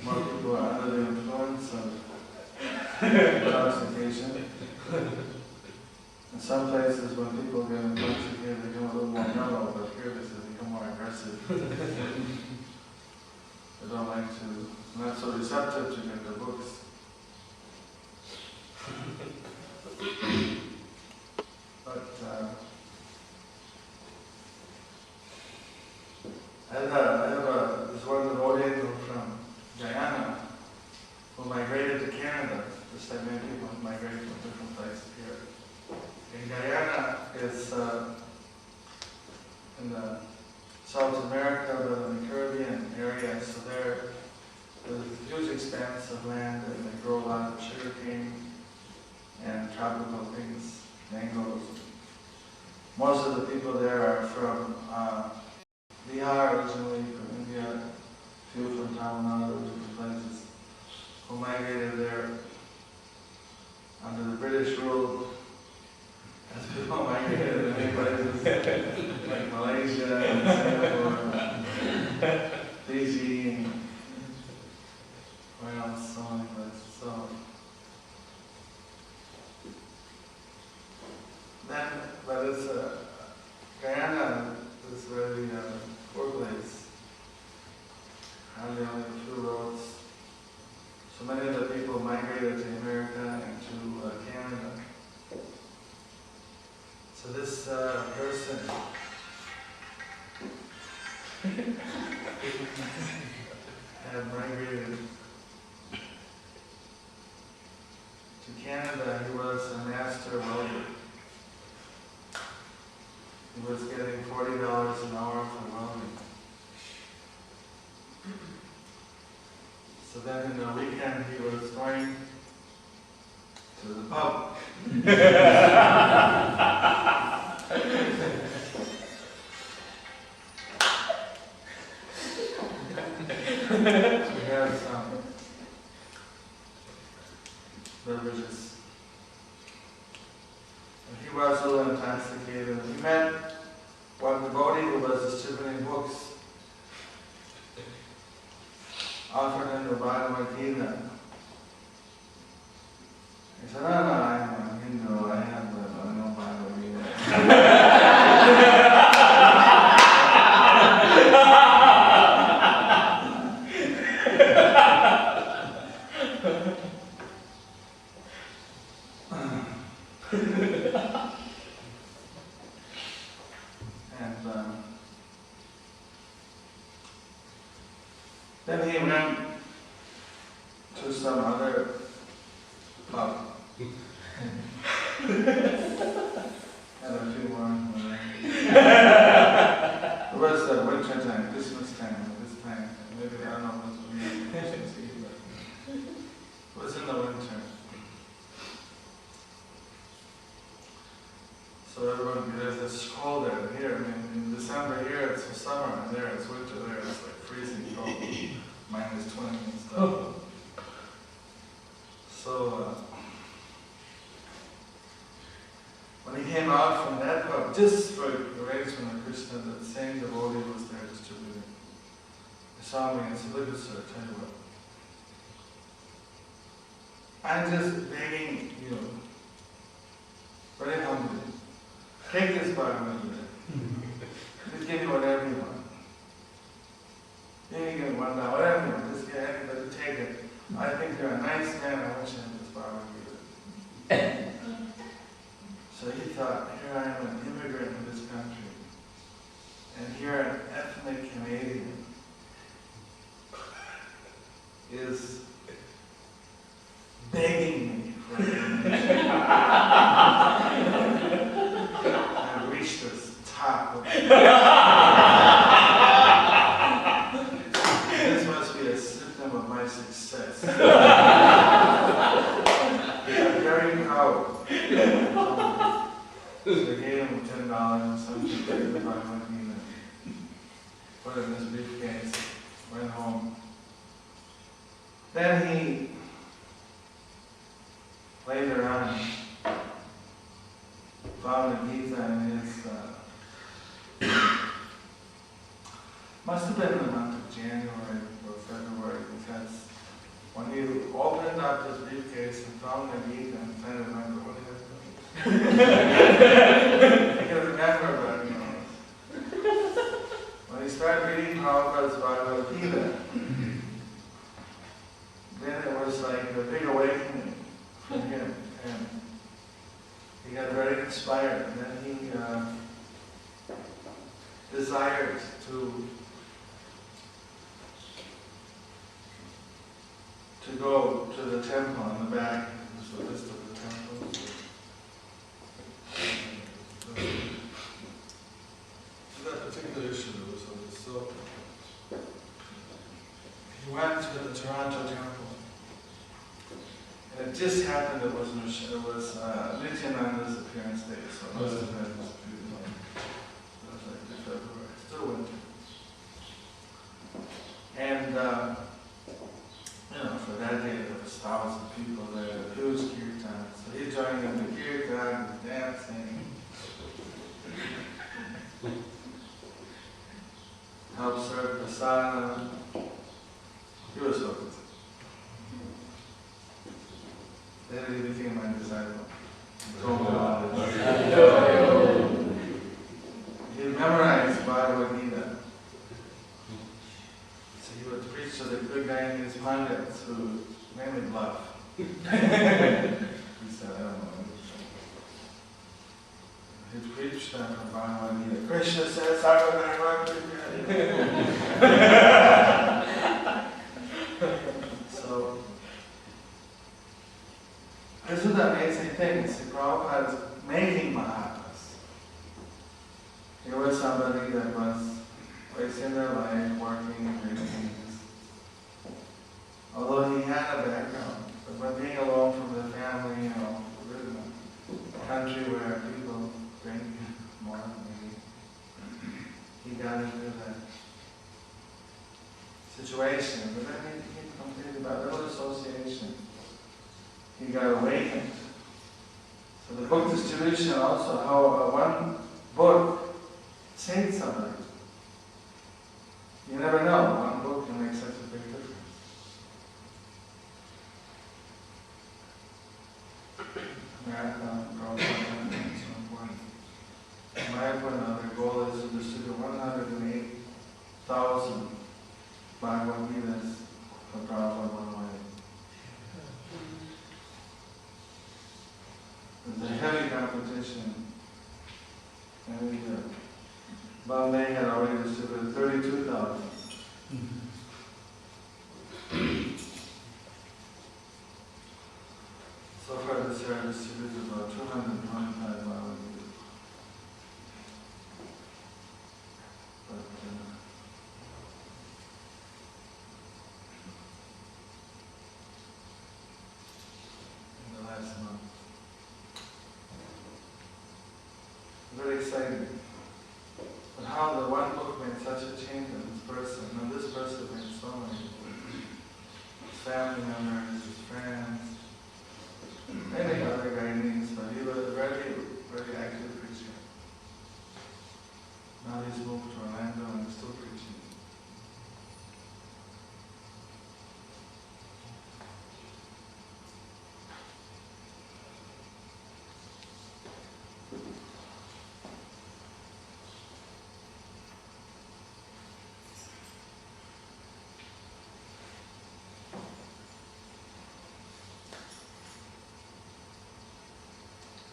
More people are under the influence of intoxication. In some places, when people get intoxicated, they become a little more mellow, but here they become more aggressive. They don't like to, not so receptive to get the books. But I have this one devotee from Guyana who migrated to Canada, just like many people who migrate from different places here. In Guyana, it's in the South America, but in the Caribbean area. So there's a huge expanse of land, and they grow a lot of sugarcane and tropical things, mangoes. Most of the people there are from Bihar, originally from India, a few from Tamil Nadu, different places, who migrated there under the British rule, as people migrated in many places, like Malaysia and Singapore, Fiji, and where else, so many places. So then, but it's Guyana is really a poor place. Hardly only a few roads. So many of the people migrated to America and to Canada. So this person had migrated to Canada. He was a master welder. He was getting $40 an hour for welding. So then in the weekend he was going to the pub. We had some beverages. And he was a little intoxicated. He met one devotee who was distributing books, offered him the Bhagavad-gītā. He said, "No, no, I'm a Hindu, I have no Bhagavad-gītā." And then he went to some other pub. Had a few more. It was winter time, Christmas time, this time. Maybe, I don't know if it was Christmas Eve, but it was in the winter. So everyone, it's colder here. I mean, in December here it's summer, and there it's winter. There it's like freezing cold, -20 and stuff. So when he came out from that pub, just for arrangement of Krishna, the same devotee was there distributing. He saw me and said, "Look at sir, tell you what. I'm just begging you, very humbly. Take this Bhagavad-gītā. Just give me whatever you want. You can give me $1, whatever you want. Just get anybody, take it. I think you're a nice man. I want you to have this Bhagavad-gītā." So he thought, here I am, an immigrant in this country, and here an ethnic Canadian is begging me for information. I've reached this top of this must be a symptom of my success. I'm very proud. So they gave him $10 and something to take the Bhagavad-gītā. Put it in his briefcase, went home. Then he later on found the Gita in his must have been in the month of January or February, because when he opened up his briefcase and found the Gita and tried to remember what he was doing. He could remember, but you know. When he started reading Prabhupada's Bhagavad-gītā, then it was like a big awakening from him, and he got very inspired, and then he desired to go to the temple in the back. This is a list of the temples. to the Toronto temple. And it just happened, it was Nityananda's appearance day, so it must have been beautiful. It was like the February, still winter. And, for that day there was thousands of people there, a huge kirtan. So he joined in the kirtan, dancing, helped serve prasadam. He was hooked. Then he became my disciple. He memorized Bhagavad-gītā. So he would preach to the good Guyanese pundits who mainly bluff. He said, I don't know. He preached them from Bhagavad-gītā. Krishna says, So, this is the amazing thing. See, Prabhupada is making Mahatmas. Here was somebody that was wasting their life, working, doing things. Although he had a background, but by being alone from the family, live in a country where people drink more than me, he got into that situation. But then he complained about little association. He got awakened. So the book distribution also, how one book saved somebody. You never know, one book can make such a big difference. Marathon, Prabhupada, so important. Mayapurna, their goal is to distribute 108,000 Bhagavad-gītas for Prabhupada one way. There's a heavy competition. And Bombay had already distributed 32,000. So far this year I distributed about 225 Bhagavad-gītas. But in the last month. Very exciting. But how the one book made such a change in this person, and this person made so many. His family members, his friends, many other Guyanese, but he was a very, very active preacher. Now he's moved to Orlando and is still preaching.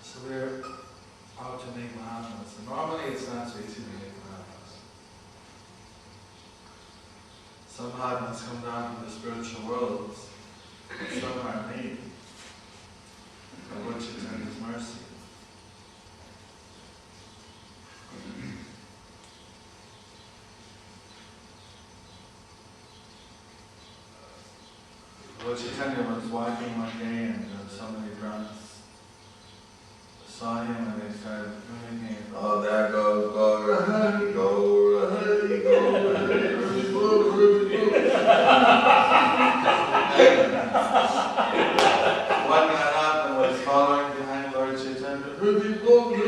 So we're out to make Mahatmas. And normally it's not so easy to make Mahatmas. Some Mahatmas come down to the spiritual worlds, and some are made. But what you send is mercy. Lord Chaitanya was walking one day and so many drunks saw him and they started communicating, oh, there goes Gaura, Hari Gaura, Hari Gaura, Hari One got up and was following behind Lord Chaitanya, Hari Gaura,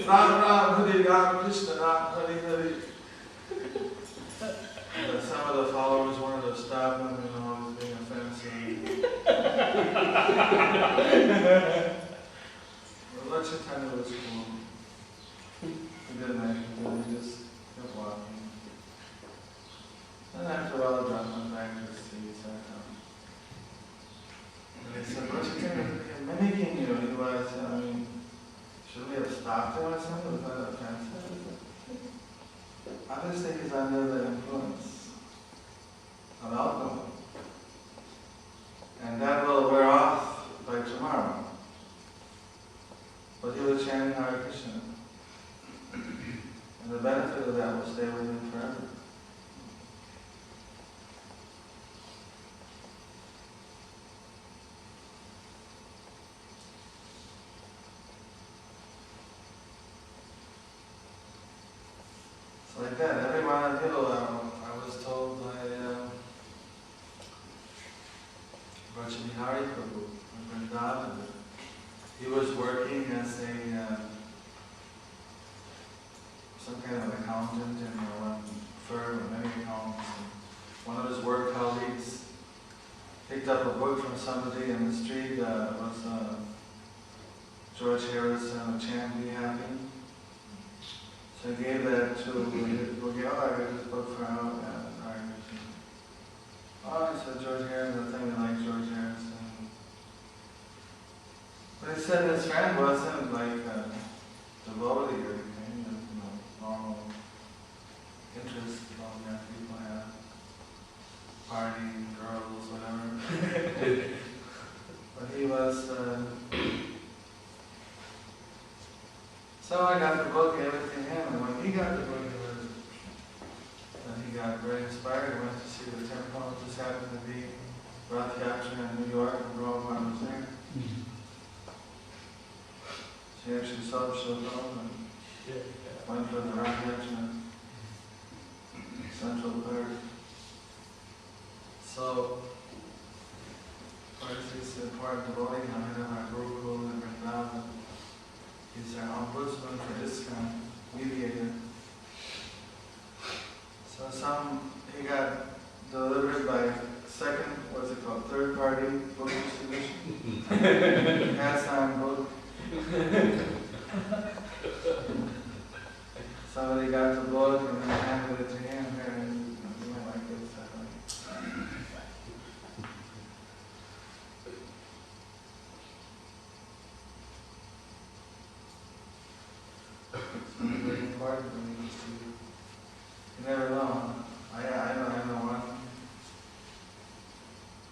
Ram Ram, Hari Ram, Krishna Ram, Hari Hari. Some of the followers wanted to stop him, he's being offensive. Well, Lord Chaitanya was cool. He didn't actually, he just kept walking. And after a while, the drunk went back to his seat, sat down. And they said, Lord Chaitanya, mimicking you. He was, should we have stopped him or something? Was that offensive? Others think he's under the influence of alcohol. And that will wear off by tomorrow. But he was chanting Hare Krishna. And the benefit of that will stay with him forever. like that. Everyone, I was told by Vajramihari Prabhu in Vrindavan. He was working as a some kind of accountant in one firm with many accountants. One of his work colleagues picked up a book from somebody in the street. It was George Harrison, A Chant Be Happy. So he gave that to the book. I got this book for out. Oh, he said George Harrison. I think we like George Harrison. But he said his friend wasn't like a devotee or anything, just normal interest all young people have. Party, girls, whatever. But he was, so I got the book, gave it to him, and when he got the book, he got very inspired. He went to see the temple. It just happened to be Rath Yatra in New York, and Prabhupada was there. She actually saw the show and went for the Rath Yatra Central Park. So, of course, it's important devotee now. We have our Gurukula and Vrindavan. He's our ombudsman for ISKCON, mediator. So he got delivered by third party book distribution. Pass on book. Somebody got the book and then handed it to him. You might like this. It's very important when you never know. I know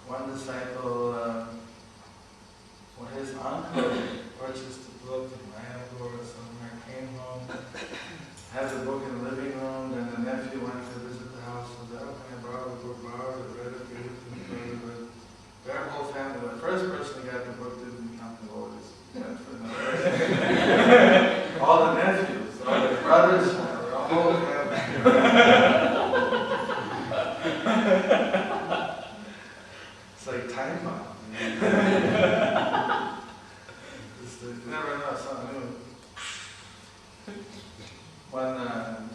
one disciple, when his uncle purchased the book in Mayapur or somewhere, came home, had the book in the living room, and the nephew went to visit the house and said, oh, can I borrow the book, read it, gave it to me, their whole family, the first person who got the book didn't become devotees. All the nephews, all the brothers, the whole family. It's like time bomb. You never know something new. When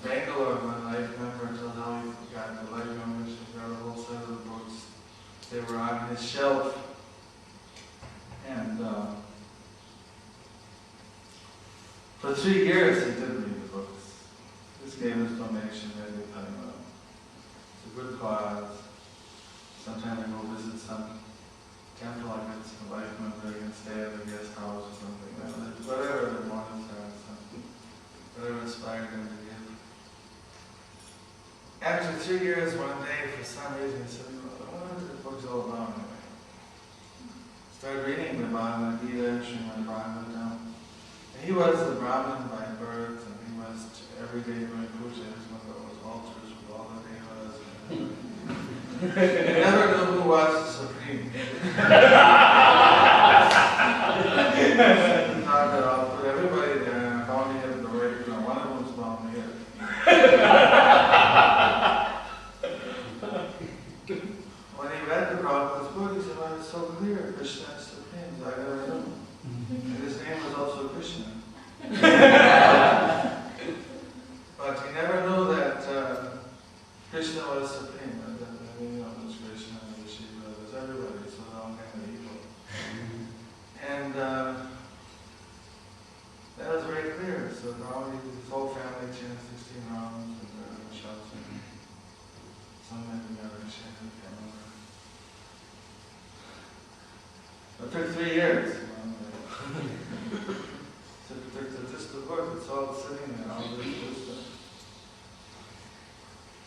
Bangalore, my life member told how he got the life membership, got a whole set of the books. They were on his shelf. And for 3 years he didn't read the books. This gave us donation every time. It's a good cause. Sometimes I go visit some temple, I get some life member, I can stay at a guest house or something. Whatever the mornings are, whatever inspired him to give. After 3 years, one day, for some reason, he said, what is the book's all about anyway? Started reading the Bhagavad-gītā, Srimad Bhagavatam. He was a Brahmin by birth, and he was every day doing puja. He was one of those altars with all the devas. You never know who was the Supreme. Not that I'll put everybody there and I'm bound to hit the right, one of them's bound to hit. When he read the Prabhupada's book, he said, well, it's so clear, Krishna is Supreme, I never knew. And his name was also Krishna. But he never knew that Krishna was Supreme. There's Krishna, there's Shiva, there's everybody, so they're all kind of equal. And that was very clear. So normally his whole family chants 16 rounds and shouts and some men together chanting. It took 3 years. Took just the book, it's all sitting there, all this wisdom.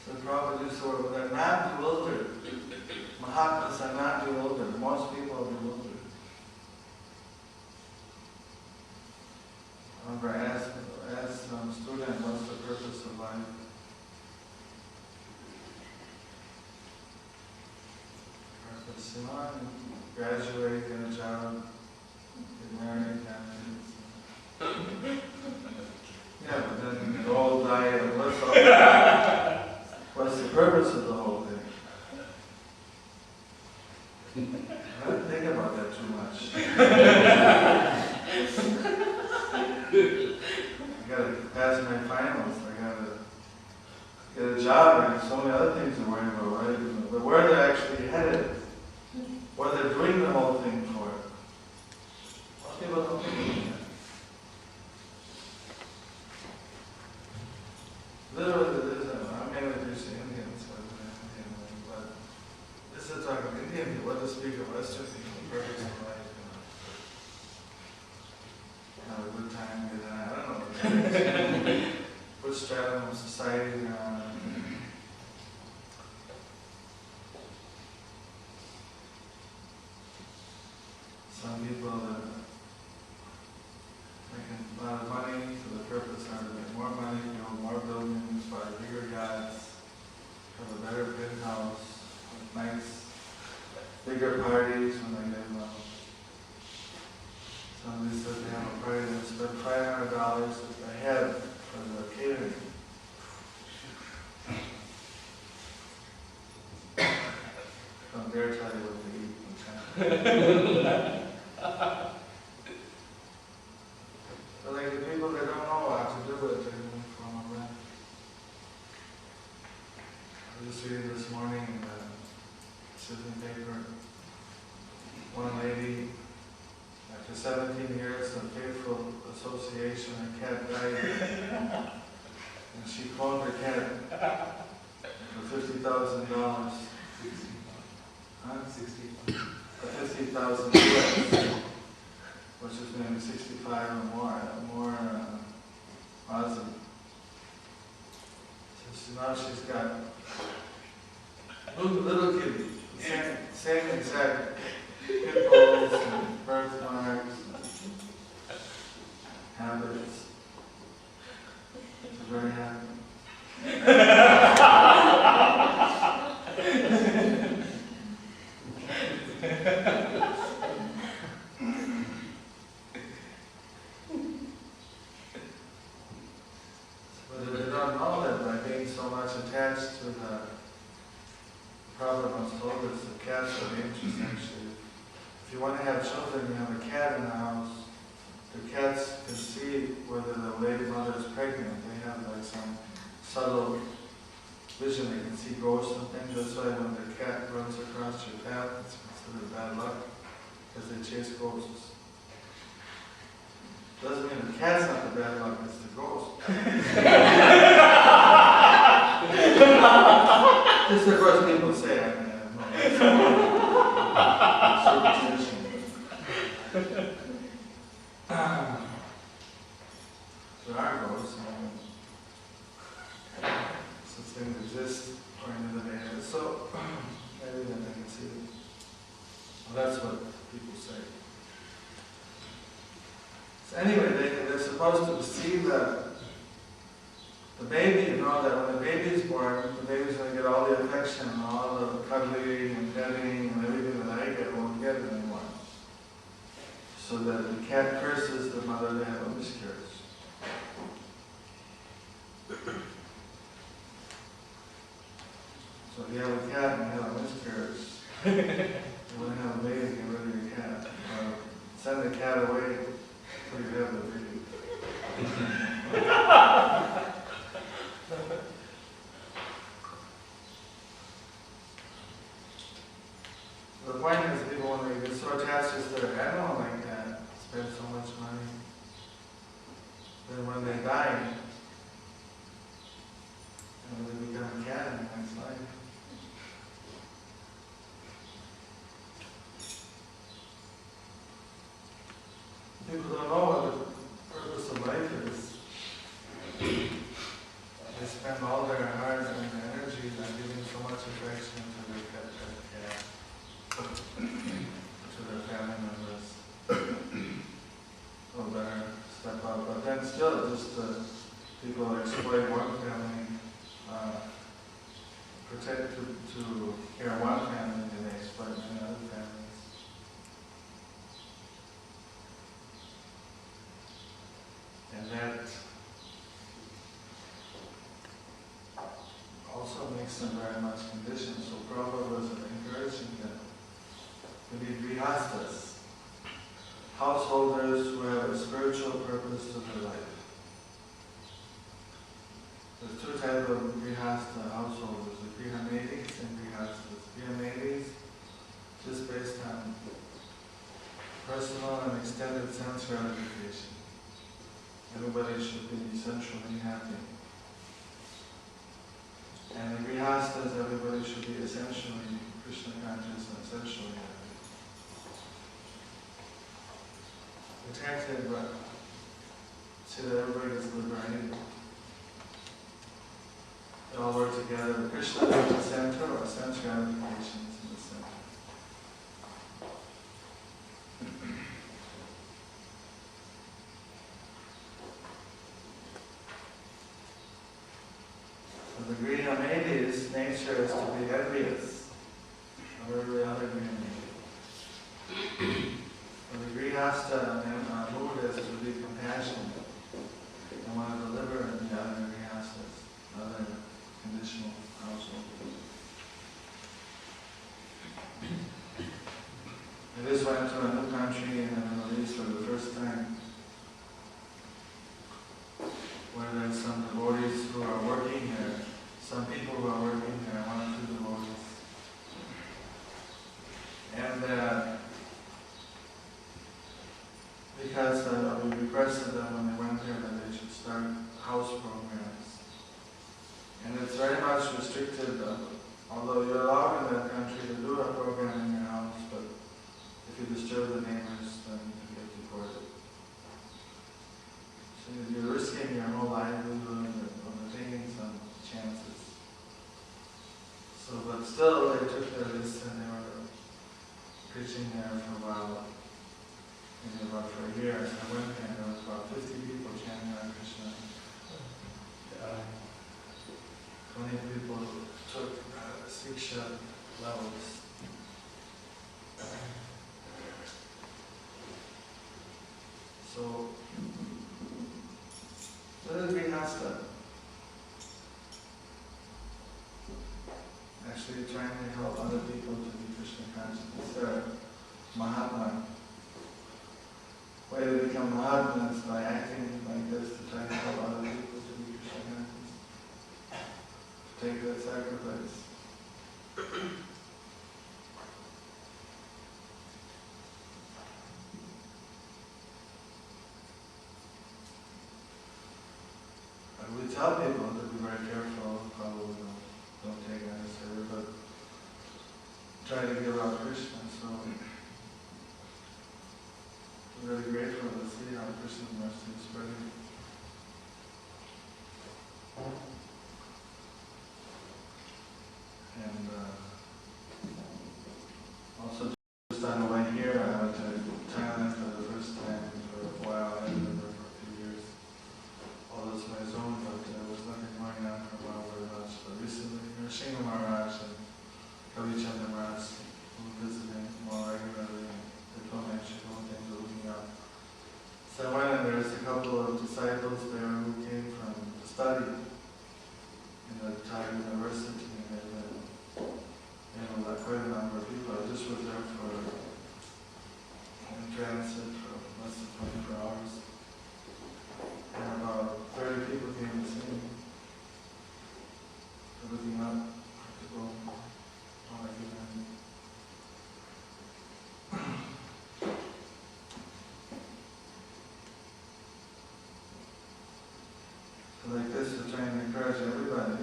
So Prabhupada used the word, they're not bewildered. Mahatmas are not bewildered. Most people are bewildered. I remember asked some student, what's the purpose of life? Purpose, graduate, get a job, get married, have kids. Yeah, but then they all die and what's all job, and so many other things they're worrying about, right? But where they're actually headed, what they're doing the whole thing for. Most people don't think of that. Literally, I'm mainly just Indians, but this is talking Indian people. Let us speak of Western people, purpose of life. Have a good time, get I don't know. What stratum of society they're on. Some people that making a lot of money for the purpose of to make more money, build more buildings, buy bigger yachts, have a better penthouse, nice, bigger parties when they get well. Somebody said they have a party and spend $500 a head for the catering. Don't dare tell you what to eat. But like the people that don't know how to do it, they're going to fall around. I was just reading this morning in the citizen paper, one lady, after 17 years of faithful association, her cat died. And she cloned her cat for $50,000. Huh? 50,000 US, which is maybe 65 or more Aussie. So now she's got little kitty, same exact pit bulls and birthmarks, habits. She's very happy. But they don't know that by being so much attached to the Prabhupada once told us that cats are dangerous actually. If you want to have children, you have a cat in the house. The cats can see whether the lady mother is pregnant. They have like some subtle vision. They can see ghosts and things. That's why when the cat runs across your path, it's considered bad luck, because they chase ghosts. Doesn't mean the cat's not the bad luck, it's the ghost. This is the first people say, I mean, superstition. There are ghosts, since things exist according to the day. So, maybe then they can see it. Well, that's what people say. So anyway, they're supposed to see the baby, you know, that when the baby is born, the baby's going to get all the affection, all the cuddling and petting and everything that I get won't get it anymore. So that the cat curses the mother to have a miscarriage. So if you have a cat and you have a miscarriage, you want to have a baby, get rid of your cat. Or send the cat away until you have the baby. The point is, people, when they get so attached to their animal like that, spend so much money, then when they die, they become a cat in the next life. People don't know what the purpose of life is. They spend all their heart and energy on giving so much affection to their cat, to their family members. Or better, step up. But then still, just people exploit one family, protect to care one family, and they exploit many other families. And that also makes them very much conditioned. So Prabhupada was encouraging them to be grihastas, householders who have a spiritual purpose to their life. Is to two types of grihastha households, the grihamadis and grihasthas. Grihamadis, just based on personal and extended sense gratification. Everybody should be essentially happy. And the grihasthas, everybody should be essentially Krishna conscious and essentially happy. Protected, but see that everybody is liberated. They all work together. Krishna is the center, or sense gratification is in the center. So the Grihamadi's nature is to be envious of every other Grihamadi. So the Grihastha mood is to be compassionate and want to deliver the other Grihasthas, other conditional household. I just went to a new country in the Middle East for the first time, where there's some devotees who are working here, some people who are working here, one or two devotees. And because we requested them when they went there that they should start house programs. And it's very much restricted, although you're allowed in that country to do a program in your house, but if you disturb the neighbors, then you get deported. So you're risking your whole livelihood or taking some chances. So, but still, they took their list and they were preaching there for a while, maybe about for a year. So I went there and there was about 50 people chanting Hare Krishna. 20 people took Siksha levels. So, what is Grihastha? Actually trying to help other people to be Krishna conscious. They're Mahatma. Way to become Mahatma is by acting like this to try to help other people to be Krishna conscious. Take that sacrifice. We tell people to be very careful, probably don't take unnecessary, but try to give out Krishna. So we're really grateful to see how Krishna's mercy is spreading. And also just on the way here, I went to Thailand for the first time for a while. I lived there for a few years. All this my zone, but there was nothing going on for a while very much. But recently, Shinga Maharaj and Kavichandra Maharaj were visiting more regularly, and they told me I should go and things were looking up. So I went and there's a couple of disciples there who came from to study in the Thai university, and they were, like quite a number of people. I just was there for in transit for less than 24 hours. And about 30 people came to see me. Looking up to go all I could. So like this, we're trying to encourage everybody.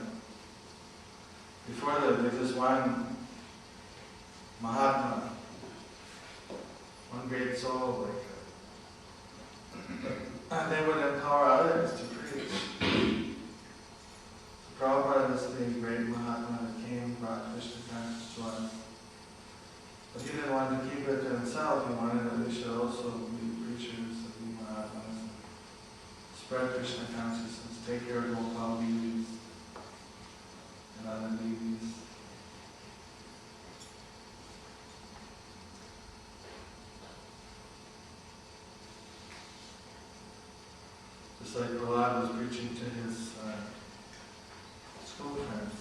Before that, there's this one Mahatma, one great soul, like and they would empower others to preach. So Prabhupada is the great Mahatma that came, brought Krishna consciousness to us. But he didn't want to keep it to himself. He wanted that we should also be preachers, be Mahatmas, spread Krishna consciousness, take care of Gopal Bgs and other Bgs. Just like Prahlad was preaching to his school friends.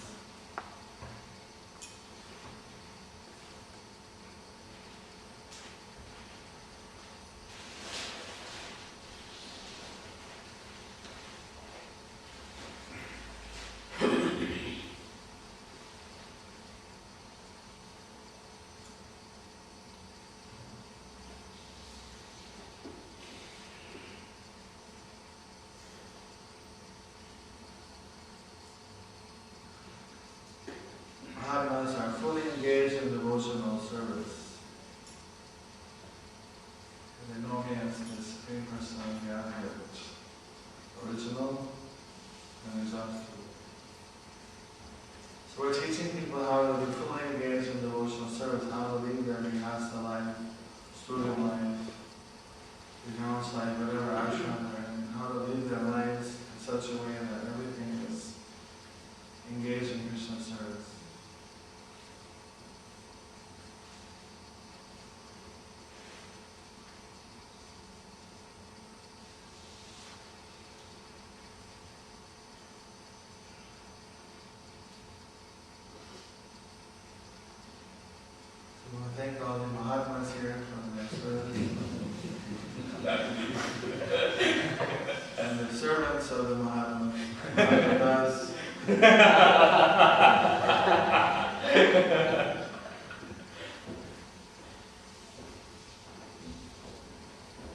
jobs to do. So we're teaching people how to be fully engaged in devotional service, how to lead their Grihastha life, student life, renounced life, whatever ashram they're in, how to lead their lives in such a way that everything is engaged in Krishna service. I want to thank all the Mahatmas here from their service and the servants of the Mahatmas. Mahatmas.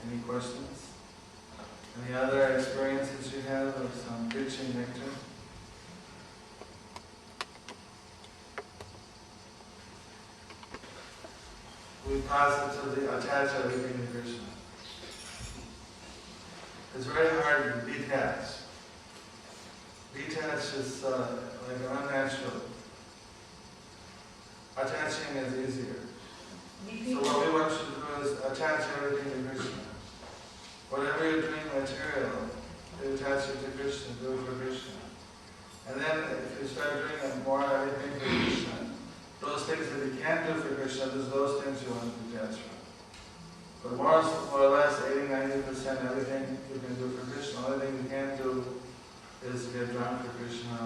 Any questions? Any other experiences you had of some preaching nectar? We positively attach everything to Krishna. It's very hard to detach. Detach is like unnatural. Attaching is easier. So what we want you to do is attach everything to Krishna. Whatever you're doing material, you attach it to Krishna, do it for Krishna. And then if you start doing more everything for Krishna, those things that you can't do for Krishna, there's those things you want to detach from. But more or less, 80-90% everything you can do for Krishna. The only thing you can't do is get drunk for Krishna.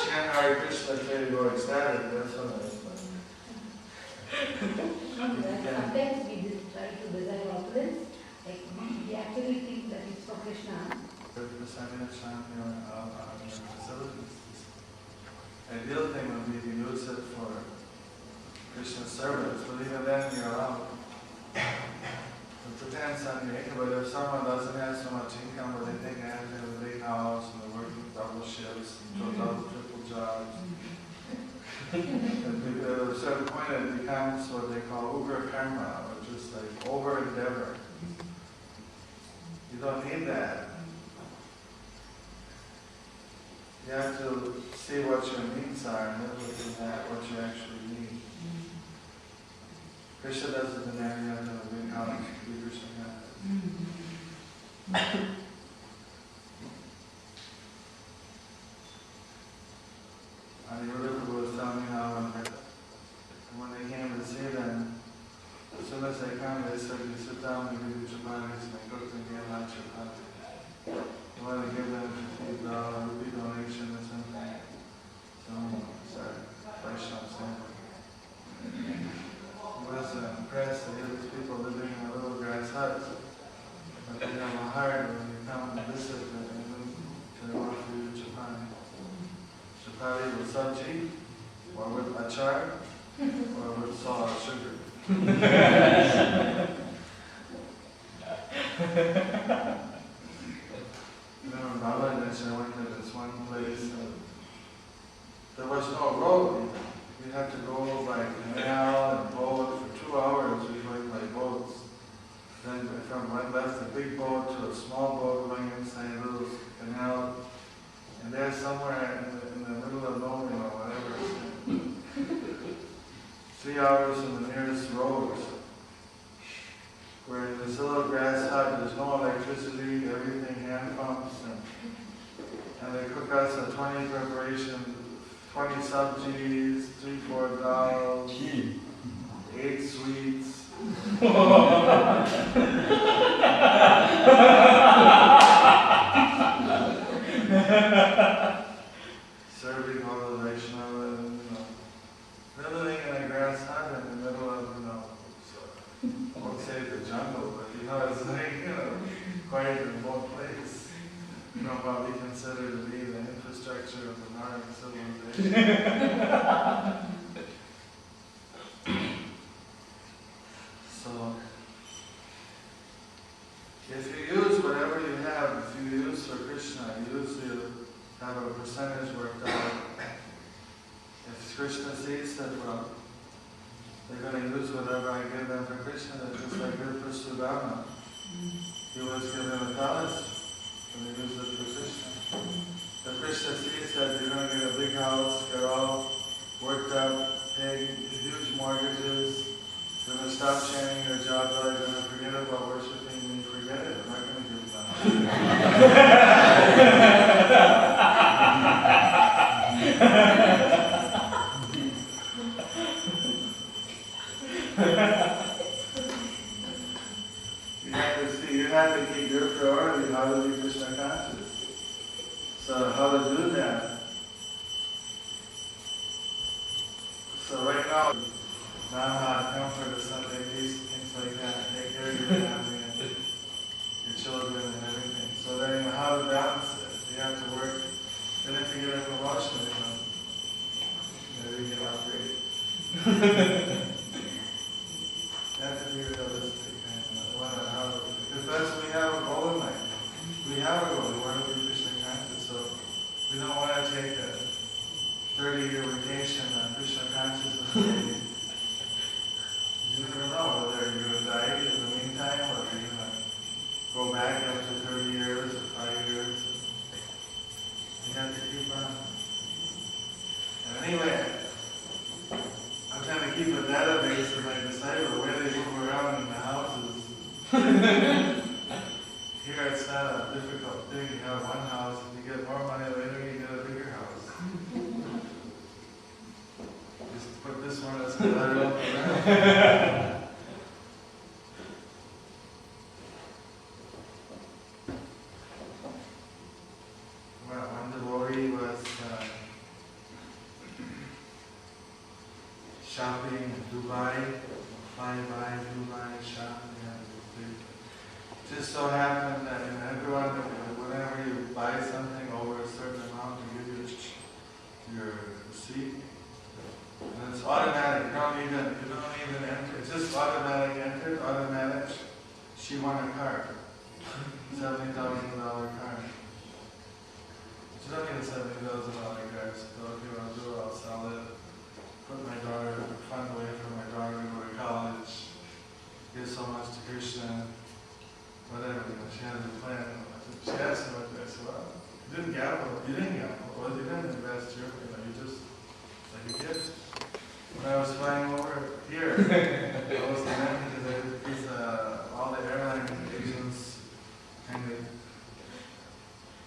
Chant Hare Krishna till you go ecstatic, that's what it is. Sometimes we try to design opulence, like we actually think that it's for Krishna. The facilities. Ideal thing would be to use it for Krishna's service, but even then you're out. It depends on your income, but if someone doesn't have so much income, but they think they have to have a big house and they're working double shifts and triple jobs, at a certain point it becomes what they call ugra karma, which is like over endeavor. You don't need that. You have to see what your needs are and live within that, what you actually need. Krishna doesn't demand you have to have a big house to be Krishna conscious. Gurukula was telling me how when they came to see them, as soon as they come, they said, you sit down and give you chapatis, and they cooked and gave out chapati. You want to give them $50 rupee donation or something? So, sorry, Vaishnava sample. He was impressed that these people living in a little grass hut, but they have a heart when you come and visit them, and they offer you chapati. Chapati with sabji, or with achar, or with salt or sugar. Remember Bhagavad-gītā, I went to this one place, and there was no road. We had to go by canal and boat for 2 hours. We went by boats. Then from one left a big boat to a small boat going inside a little canal. And there somewhere in the middle of nowhere or whatever, 3 hours from the nearest road, where in this little grass hut, there's no electricity, everything hand pumps, and they cook us a 20 preparation, 20 sabjis, 3-4 dals, 8 sweets. Serving all the Vaishnava, living in a grass hut in the middle of, I won't say the jungle, but it's like, quite a remote place. What we consider to be the infrastructure of the modern civilization. So, if you use whatever you have, if you use for Krishna, you have a percentage worked out. If Krishna sees that, well, they're going to use use whatever I give them for Krishna, just like good for Sudama. He was given a palace, and he used it for Krishna. If Krishna sees that you're going to get a big house, you're all worked up, paying huge mortgages, you're going to stop chanting your japa, you're going to forget about worshipping me, forget it, I'm not going to give you the You have to keep your priority, how to be Krishna conscious. So how to do that? So right now, Nama, comfort, Sunday peace, things like that, take care of your family and your children and everything. So then how to balance it? You have to work. Then if you get a promotion, maybe you get upgraded. You have to be realistic. Because that's we have a goal in life. We have a goal. We want to be Krishna conscious. So we don't want to take a 30-year vacation on Krishna consciousness. You never know whether you're going to die in the meantime, or you're going to go back after 30 years or 5 years. You have to keep on. And anyway, I'm trying to keep a database of my disciples, where they move around in the houses. Here it's not a difficult thing. You have one house, and you get more money later, you get a bigger house. Just put this one as collateral for that. Well, one devotee was shopping in Dubai, flying by Dubai, shopping. Just so happened that everyone, whenever you buy something over a certain amount, they give you your receipt. And it's automatic. You don't even enter. It's just automatic entered, automatic. She won a car. $70,000 car. She don't need a $70,000 car. So if you want to do it, I'll sell it. Put my daughter, fund away for my daughter to go to college. Give so much to Krishna. Whatever, she has a plan. She asked me what this. Well, you didn't gamble. Well, you didn't invest your, you just, like a gift. When I was flying over here, I was lamenting because all the airline agents kind of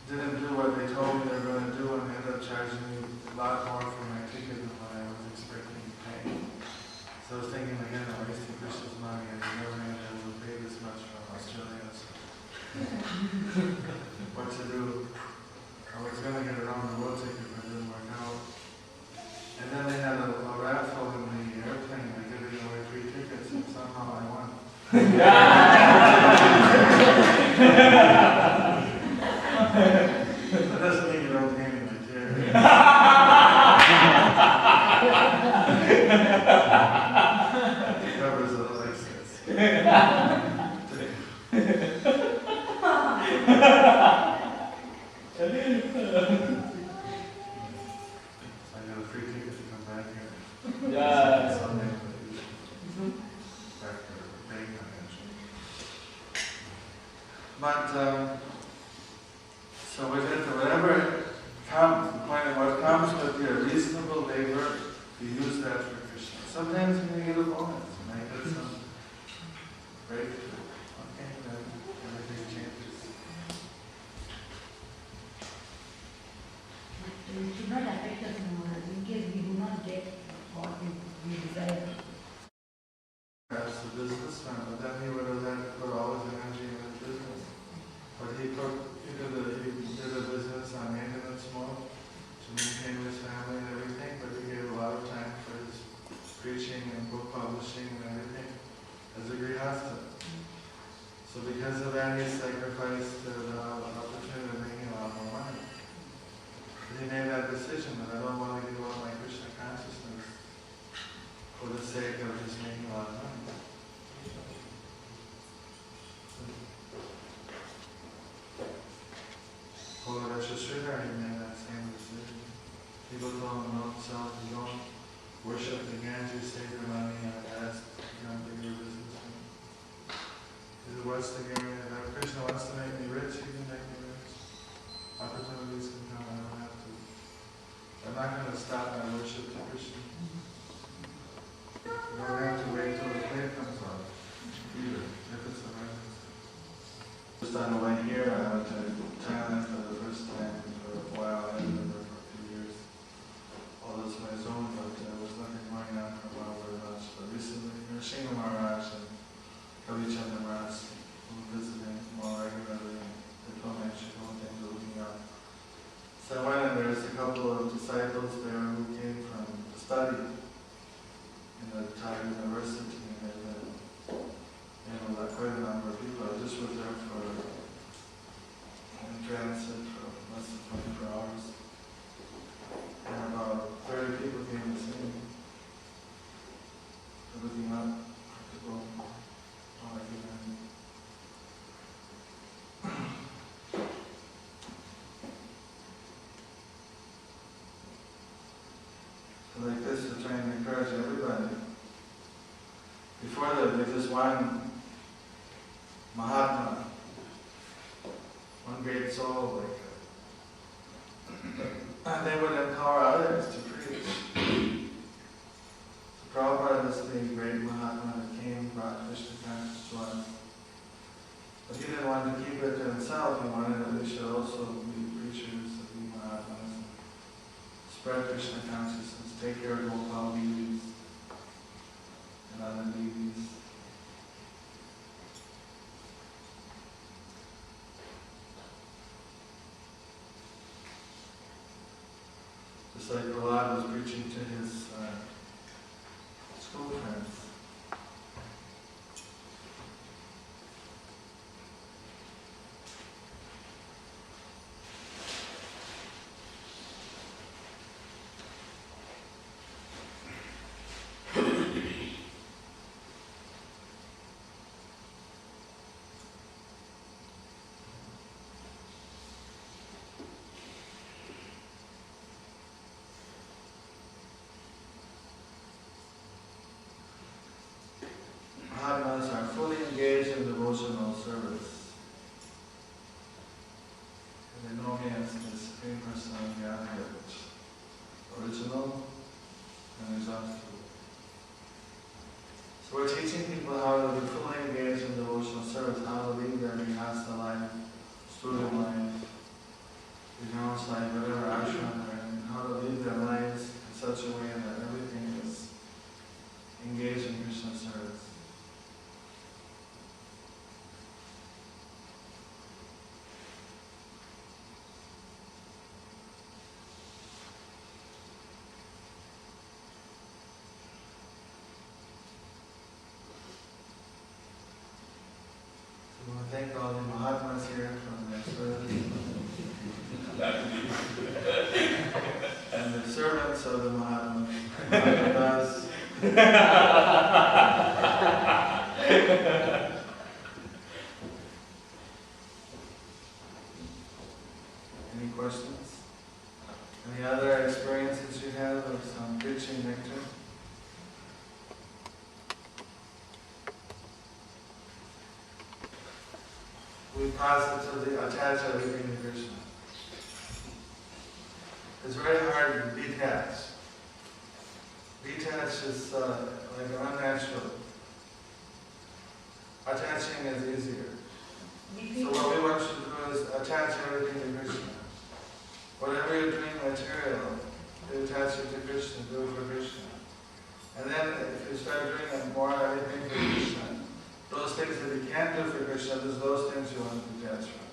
didn't do what they told me they were going to do, and they ended up charging me a lot more for my ticket than what I was expecting to pay. So I was thinking, again, I'm wasting Krishna's money, and I'm never going to be able to pay this much from Australians. What to do? I was going to get around the road ticket, but it didn't work out. And then they had a raffle in the airplane, they giving away free tickets, and somehow I won. That doesn't mean you don't pay me my share. It covers the license. But, so whatever comes, what comes with your reasonable labor, you use that for Krishna. Sometimes you may get a bonus, you might get some breakthrough. Okay, then everything changes. It should not affect us in case we do not get what we desire. Perhaps the businessman, but then he would have had to put all his energy in his business. But he did a business on maintenance mode to maintain his family and everything, but he gave a lot of time for his preaching and book publishing and everything as a grihastha. So because of that, he sacrificed the opportunity of making a lot more money. But he made that decision that I don't want to give up my Krishna consciousness for the sake of just making a lot of money. Sridhar, he made that same decision. People told him, don't sell, you don't worship the Ganges, save your money, and that's what's the guarantee? If Krishna wants to make me rich, he can make me rich. Opportunities can come, I don't have to. I'm not going to stop my worship to Krishna. You don't have to wait till the plate comes off, either, if it's an emergency. Just on the way here, I went to Thailand for the first time for a while. I lived there for a few years. All this on my own, but there was nothing going on for a while very much. But recently, Shinga Maharaj and Kavichandra Maharaj were visiting more regularly, and they told me I should go and things are looking up. So I went, and there's a couple of disciples there who came from to study in the Thai University, and they've been, like quite a number of people. I just was there for in transit for less than 24 hours, and about 30 people came to see me. They're looking up to go all I can. Like this, we're trying to encourage everybody. Before that, there's this one Mahatma, one great soul, and they would empower others to preach. So Prabhupada is the great Mahatma that came, brought Krishna consciousness to us. But he didn't want to keep it to himself. He wanted that we should also be preachers, be Mahatmas, spread Krishna consciousness, take care of Gopal Bgs and other Bgs. Just like Prahlad was preaching to his school friends. Mahatmas are fully engaged in devotional service. And they know me as the Supreme Personality of Godhead, original and exhaustive. So we're teaching people how to be fully engaged in devotional service, how to lead their Grihastha life, student life, renounced life, whatever ashram they're in, how to lead their lives in such a way that everything is engaged in Krishna service. I want to thank all the Mahatmas here from their service and the servants of the Mahatmas. Any questions? Any other experiences you have of some preaching nectar? We positively attach everything to Krishna. It's very hard to detach. Detach is like unnatural. Attaching is easier. So what we want you to do is attach everything to Krishna. Whatever you're doing material, you attach it to Krishna, do it for Krishna. And then if you start doing more everything for Krishna, those things that you can't do for Krishna, there's those things you want to detach from.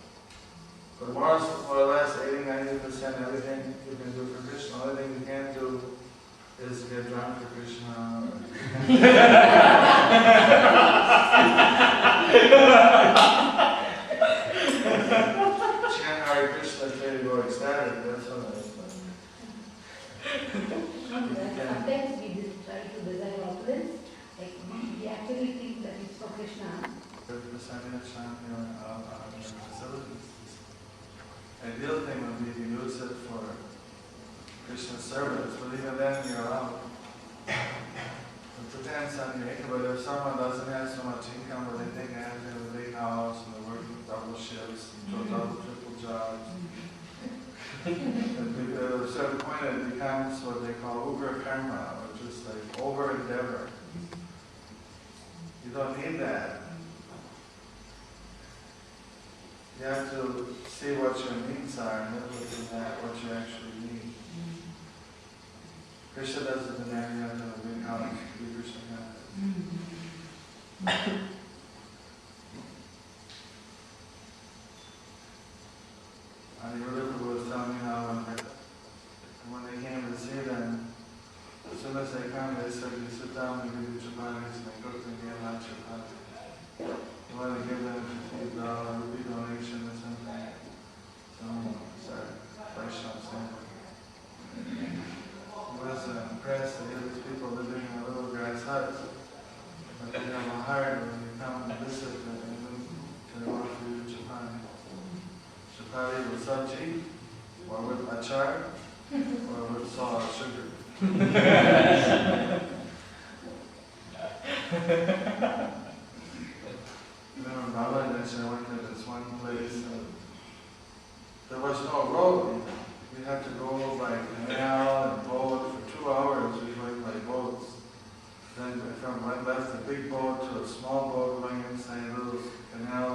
But more or less, 80-90% everything you can do for Krishna. The only thing you can't do is get drunk for Krishna. Chant Hare Krishna till you go ecstatic, that's what it is. Sometimes we try to desire opulence, like we actually think that it's for Krishna. The facilities. The ideal thing would be to use it for Krishna's service, but even then you're allowed. The depends on your income, but if someone doesn't have so much income where they think they have to have a big house and they're working double shifts and double, triple jobs, at a certain point it becomes what they call uber karma, which is like over endeavor. You don't need that. You have to see what your needs are and live within that, what you actually need. Krishna doesn't demand you have to have a big house to be Krishna conscious. And Gurukula was telling me how when they came to see them, as soon as they come, they said, you sit down and give you chapatis, and they cook them again like chapati. You want to give them $50 rupee donation or something? Sorry, Vaishnava sample. He was impressed that these people living in a little grass hut, but they have a heart when you come and visit them, they offer you chapati. Chapati with sabji, or with achar, or with salt or sugar. Remember Bhagavad-gītā, I went to this one place, there was no road. We had to go by canal and boat for 2 hours. We went by boats. Then from one left the big boat to a small boat going inside a little canal.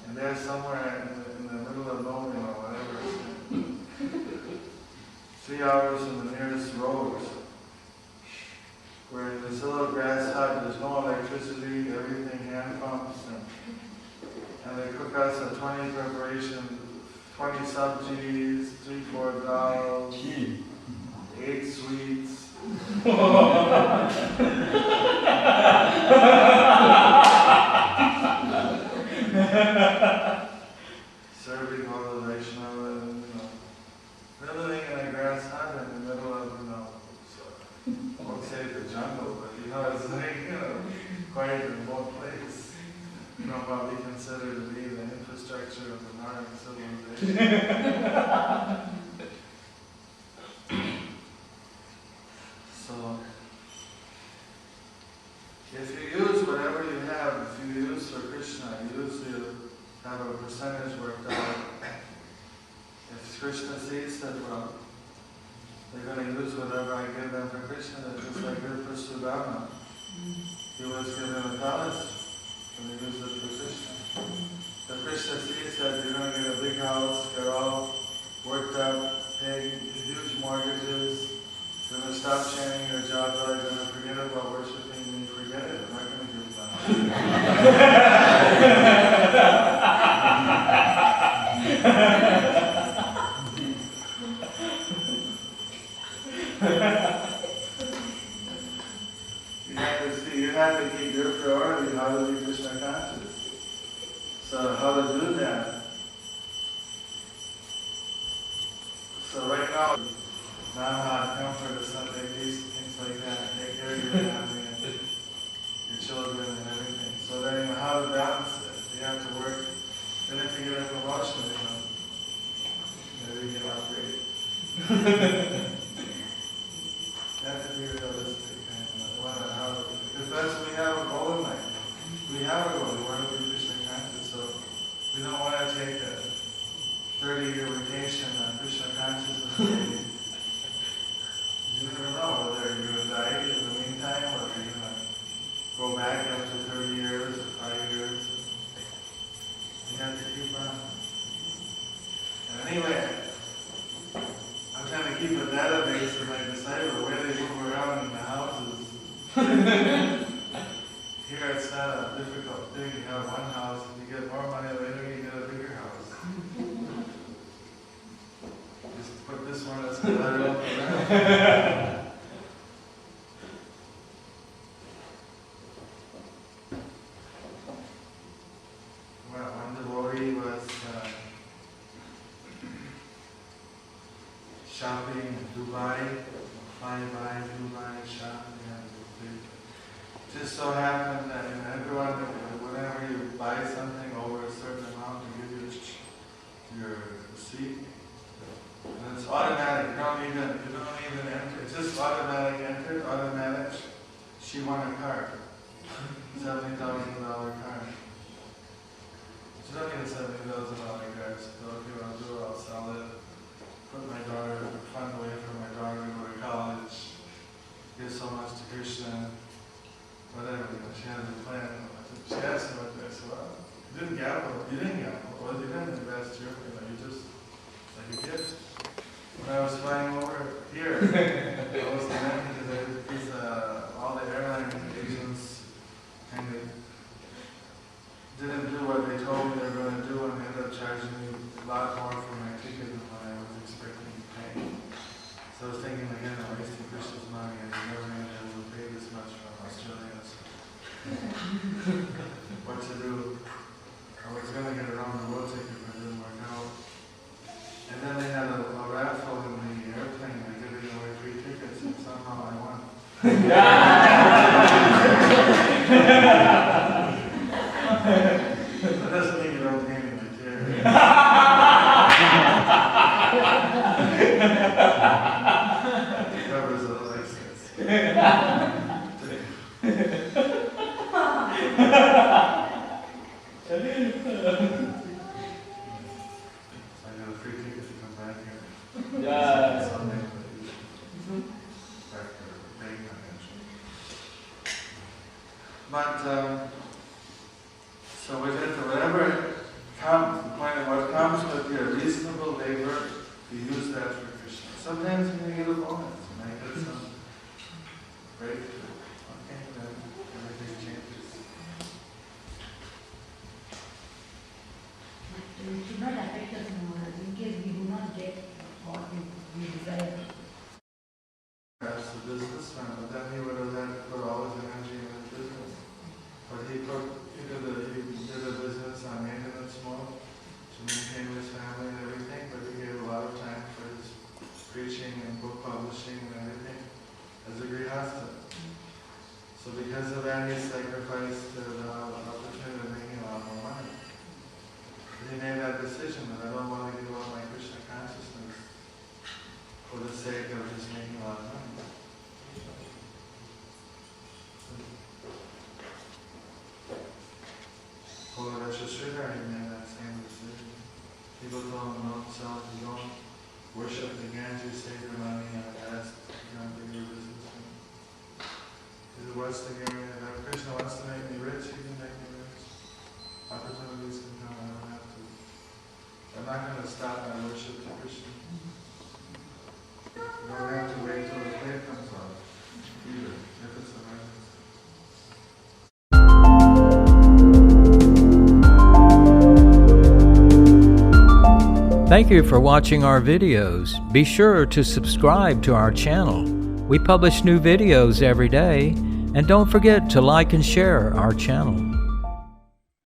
And there somewhere in the middle of nowhere or whatever, 3 hours from the nearest road, where in this little grass hut there's no electricity, everything hand pumps, and they cook us a 20 preparation, 20 sabjis, 3-4 dals, 8 sweets. Serving all the Vaishnava, and they're living in a grass hut in the middle of, I won't say the jungle, but it's like, quite a remote place from what we consider to be the infrastructure of the modern civilization. So, if you use whatever you have, if you use for Krishna, you usually have a percentage worked out. If Krishna sees that, well, they're going to use whatever I give them for Krishna, just like good for Sudama. He was given a palace, and he used it for Krishna. If Krishna sees that you're going to get a big house, you're all worked up, paying huge mortgages, you're going to stop chanting your japa, you're going to forget about worshiping me, forget it, I'm not going to give them. You have to keep your priority, how to be Krishna conscious. So how to do that? So right now come for the Sunday feast, things like that, take care of your family and your children and everything. So then how to balance it? You have to work, then if you get a promotion, maybe you get upgraded. You have to be realistic. Because that's, we have a goal in life. We have a goal, we want to be Krishna conscious, so we don't want to take a 30-year vacation on Krishna consciousness. You never know whether you're going to die in the meantime, or you're going to go back after 30 years or 5 years. You have to keep on. And anyway, I'm trying to keep a database of my disciples, where they move around in the houses. Here it's not a difficult thing. You have one house, and you get more money later, you get a bigger house. Just put this one as collateral for that. Well, one devotee was shopping in Dubai, flying by Dubai, shopping. Just so happened that everyone, whenever you buy something over a certain amount, they give you your receipt. And it's automatic. You don't even enter. It's just automatic entered, automatic she won a car, $70,000 car. She don't get a $70,000 car. She said, okay, what I'll do, I'll sell it, put my daughter, fund away for my daughter to go to college, give so much to Krishna, whatever, you know, she had a plan. She asked me what I said, well, you didn't gamble, well, you didn't invest your, you know, you just, like a gift. When I was flying over here, I was demanding because all the airline agents kind of didn't do what they told me they were going to do, and they ended up charging me a lot more for my ticket than what I was expecting to pay. So I was thinking, again, I'm wasting Krishna's money, and I'm never going to be able to pay this much from Australia. So what to do? I was going to get a round the world ticket, but it didn't work out. And then they had a raffle in the airplane, they giving away free tickets, and somehow I won. That doesn't mean you don't pay me my care. It covers the license. But, so we did whatever comes, the point of what comes with your reasonable labor, you use that for Krishna. Sometimes you may get a bonus, you may get some breakthrough. Okay, then everything changes. It should not affect us in case we do not get what we desire. Perhaps a businessman, but then he would have had to put all his energy in his business. But he did a business on maintenance mode to maintain his family and everything, but he gave a lot of time for his preaching and book publishing and everything as a grihastha. So because of that, he sacrificed the opportunity of making a lot more money. But he made that decision that I don't want to give up my Krishna consciousness for the sake of just making a lot of money. Sridhar, he made that same decision. People told him, don't sell, don't worship the Ganges, save your money, and ask, be your businessman. He said, what's the guarantee? If Krishna wants to make me rich, he can make me rich. Opportunities can come, I don't have to. I'm not going to stop my worship to Krishna. You don't have to wait till the plate comes out, either, if it's an emergency. Thank you for watching our videos. Be sure to subscribe to our channel. We publish new videos every day, and don't forget to like and share our channel.